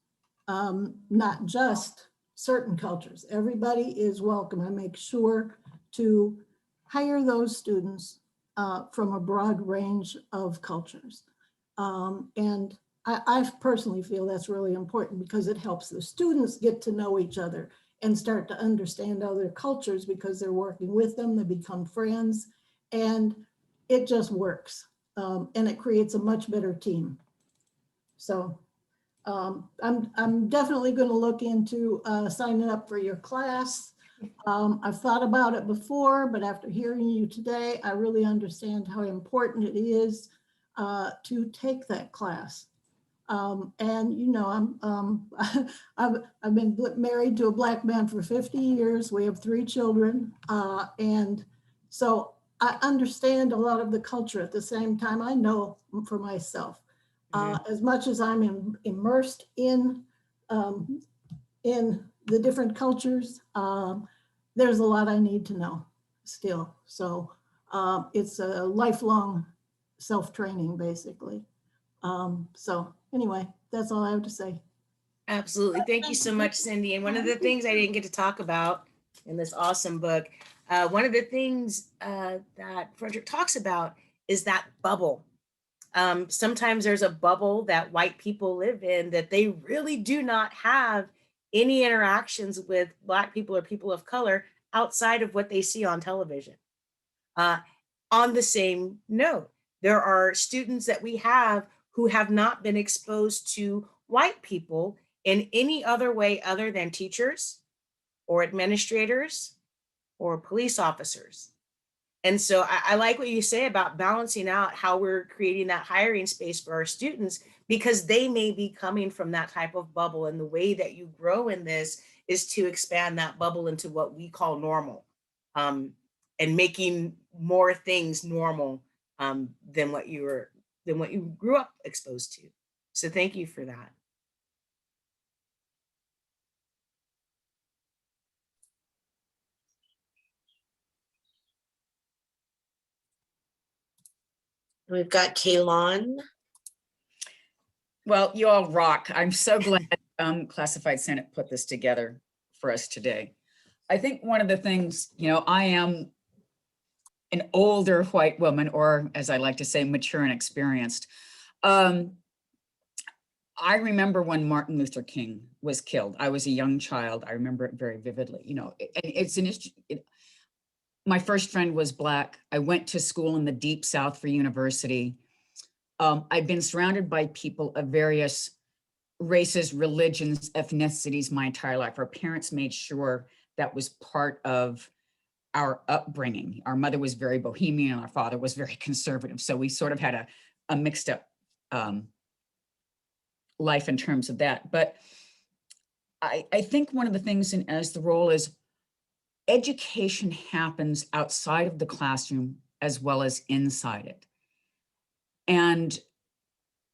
not just certain cultures. Everybody is welcome. I make sure to hire those students from a broad range of cultures. And I personally feel that's really important because it helps the students get to know each other and start to understand other cultures because they're working with them, they become friends, and it just works. And it creates a much better team. So I'm definitely going to look into signing up for your class. I've thought about it before, but after hearing you today, I really understand how important it is to take that class. And you know, I've been married to a Black man for 50 years. We have 3 children, and so I understand a lot of the culture. At the same time, I know for myself. As much as I'm immersed in the different cultures, there's a lot I need to know still. So it's a lifelong self-training, basically. So anyway, that's all I have to say. Absolutely. Thank you so much, Cindy. And one of the things I didn't get to talk about in this awesome book, one of the things that Frederick talks about is that bubble. Sometimes there's a bubble that white people live in that they really do not have any interactions with Black people or people of color outside of what they see on television. On the same note, there are students that we have who have not been exposed to white people in any other way other than teachers or administrators or police officers. And so I like what you say about balancing out how we're creating that hiring space for our students, because they may be coming from that type of bubble. And the way that you grow in this is to expand that bubble into what we call normal, and making more things normal than what you grew up exposed to. So thank you for that. We've got Kaylon. Well, you all rock. I'm so glad Classified Senate put this together for us today. I think one of the things, you know, I am an older white woman, or as I like to say, mature and experienced. I remember when Martin Luther King was killed. I was a young child. I remember it very vividly. You know, and it's an issue. My first friend was Black. I went to school in the Deep South for university. I've been surrounded by people of various races, religions, ethnicities my entire life. Our parents made sure that was part of our upbringing. Our mother was very bohemian and our father was very conservative. So we sort of had a mixed up life in terms of that. But I think one of the things as the role is education happens outside of the classroom as well as inside it. And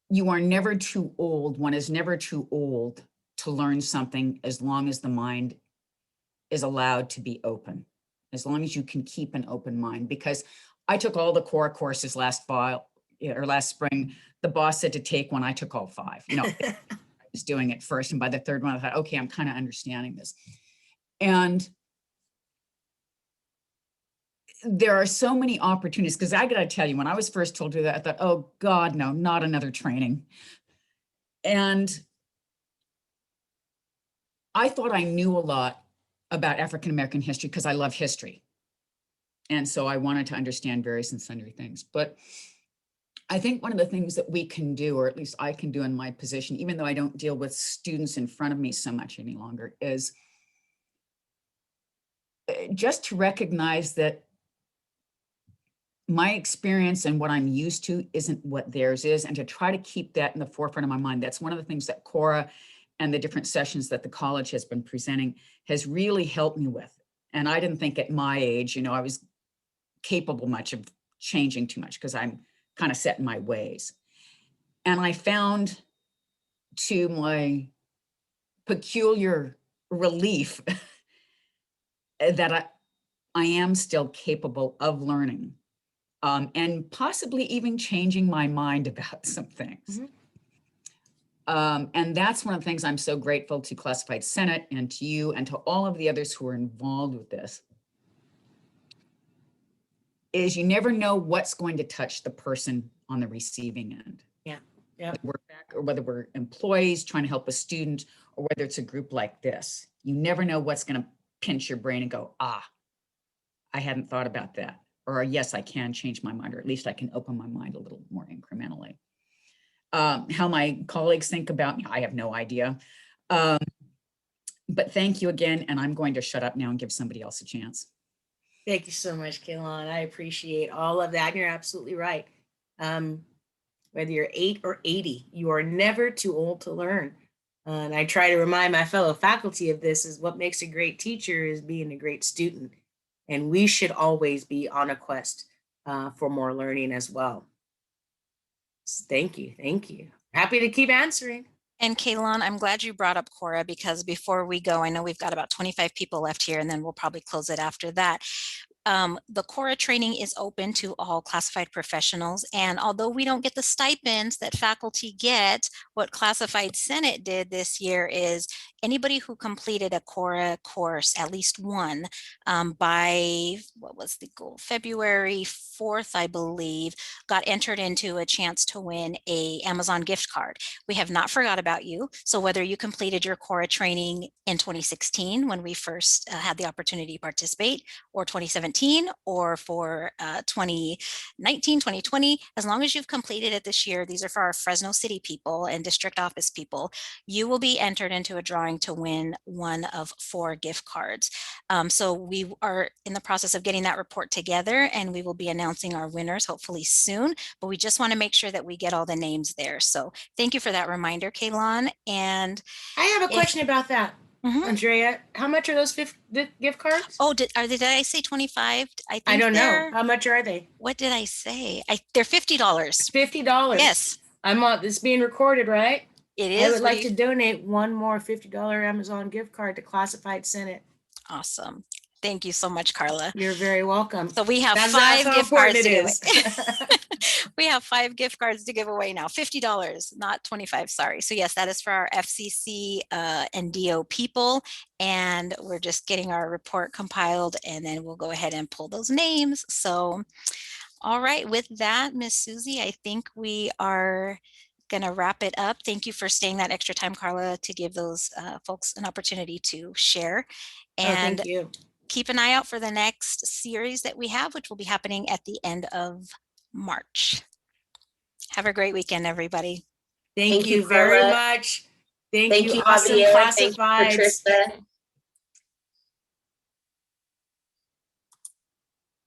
you are never too old. One is never too old to learn something as long as the mind is allowed to be open, as long as you can keep an open mind. Because I took all the core courses last fall or last spring. The boss said to take one. I took all 5. You know, I was doing it first. And by the 3rd one, I thought, okay, I'm kind of understanding this. And there are so many opportunities, because I got to tell you, when I was first told to do that, I thought, oh God, no, not another training. And I thought I knew a lot about African-American history because I love history. And so I wanted to understand various and sundry things. But I think one of the things that we can do, or at least I can do in my position, even though I don't deal with students in front of me so much any longer, is just to recognize that my experience and what I'm used to isn't what theirs is, and to try to keep that in the forefront of my mind. That's one of the things that Cora and the different sessions that the college has been presenting has really helped me with. And I didn't think at my age, I was capable much of changing too much because I'm kind of set in my ways. And I found, to my peculiar relief, that I am still capable of learning, and possibly even changing my mind about some things. And that's one of the things I'm so grateful to Classified Senate and to you and to all of the others who are involved with this, is you never know what's going to touch the person on the receiving end. Yeah. Or whether we're employees trying to help a student, or whether it's a group like this. You never know what's going to pinch your brain and go, I hadn't thought about that. Or yes, I can change my mind, or at least I can open my mind a little more incrementally. How my colleagues think about me, I have no idea. But thank you again. And I'm going to shut up now and give somebody else a chance. Thank you so much, Kaylon. I appreciate all of that. And you're absolutely right. Whether you're 8 or 80, you are never too old to learn. And I try to remind my fellow faculty of this, is what makes a great teacher is being a great student. And we should always be on a quest for more learning as well. So thank you. Thank you. Happy to keep answering. And Kaylon, I'm glad you brought up Cora, because before we go, I know we've got about 25 people left here, and then we'll probably close it after that. The Cora training is open to all classified professionals. And although we don't get the stipends that faculty get, what Classified Senate did this year is anybody who completed a Cora course, at least one, by, what was the goal, February 4th, I believe, got entered into a chance to win a Amazon gift card. We have not forgot about you. So whether you completed your Cora training in 2016, when we first had the opportunity to participate, or 2017, or for 2019, 2020, as long as you've completed it this year, these are for our Fresno City people and district office people, you will be entered into a drawing to win one of 4 gift cards. So we are in the process of getting that report together, and we will be announcing our winners hopefully soon, but we just want to make sure that we get all the names there. So thank you for that reminder, Kaylon. And I have a question about that. Andrea, how much are those gift cards? Oh, did I say 25? I don't know. How much are they? What did I say? They're $50. $50. Yes. I'm on this being recorded, right? It is. I would like to donate one more $50 Amazon gift card to Classified Senate. Awesome. Thank you so much, Carla. You're very welcome. So we have That's 5 how gift cards to important give it away. We have 5 gift cards to give away now. $50, not 25, sorry. So yes, that is for our FCC and DO people. And we're just getting our report compiled, and then we'll go ahead and pull those names. So, all right, with that, Miss Susie, I think we are gonna wrap it up. Thank you for staying that extra time, Carla, to give those folks an opportunity to share. And thank you. Keep an eye out for the next series that we have, which will be happening at the end of March. Have a great weekend, everybody. Thank you very much. Thank you, awesome Javier. classifieds. Thank you, Patricia.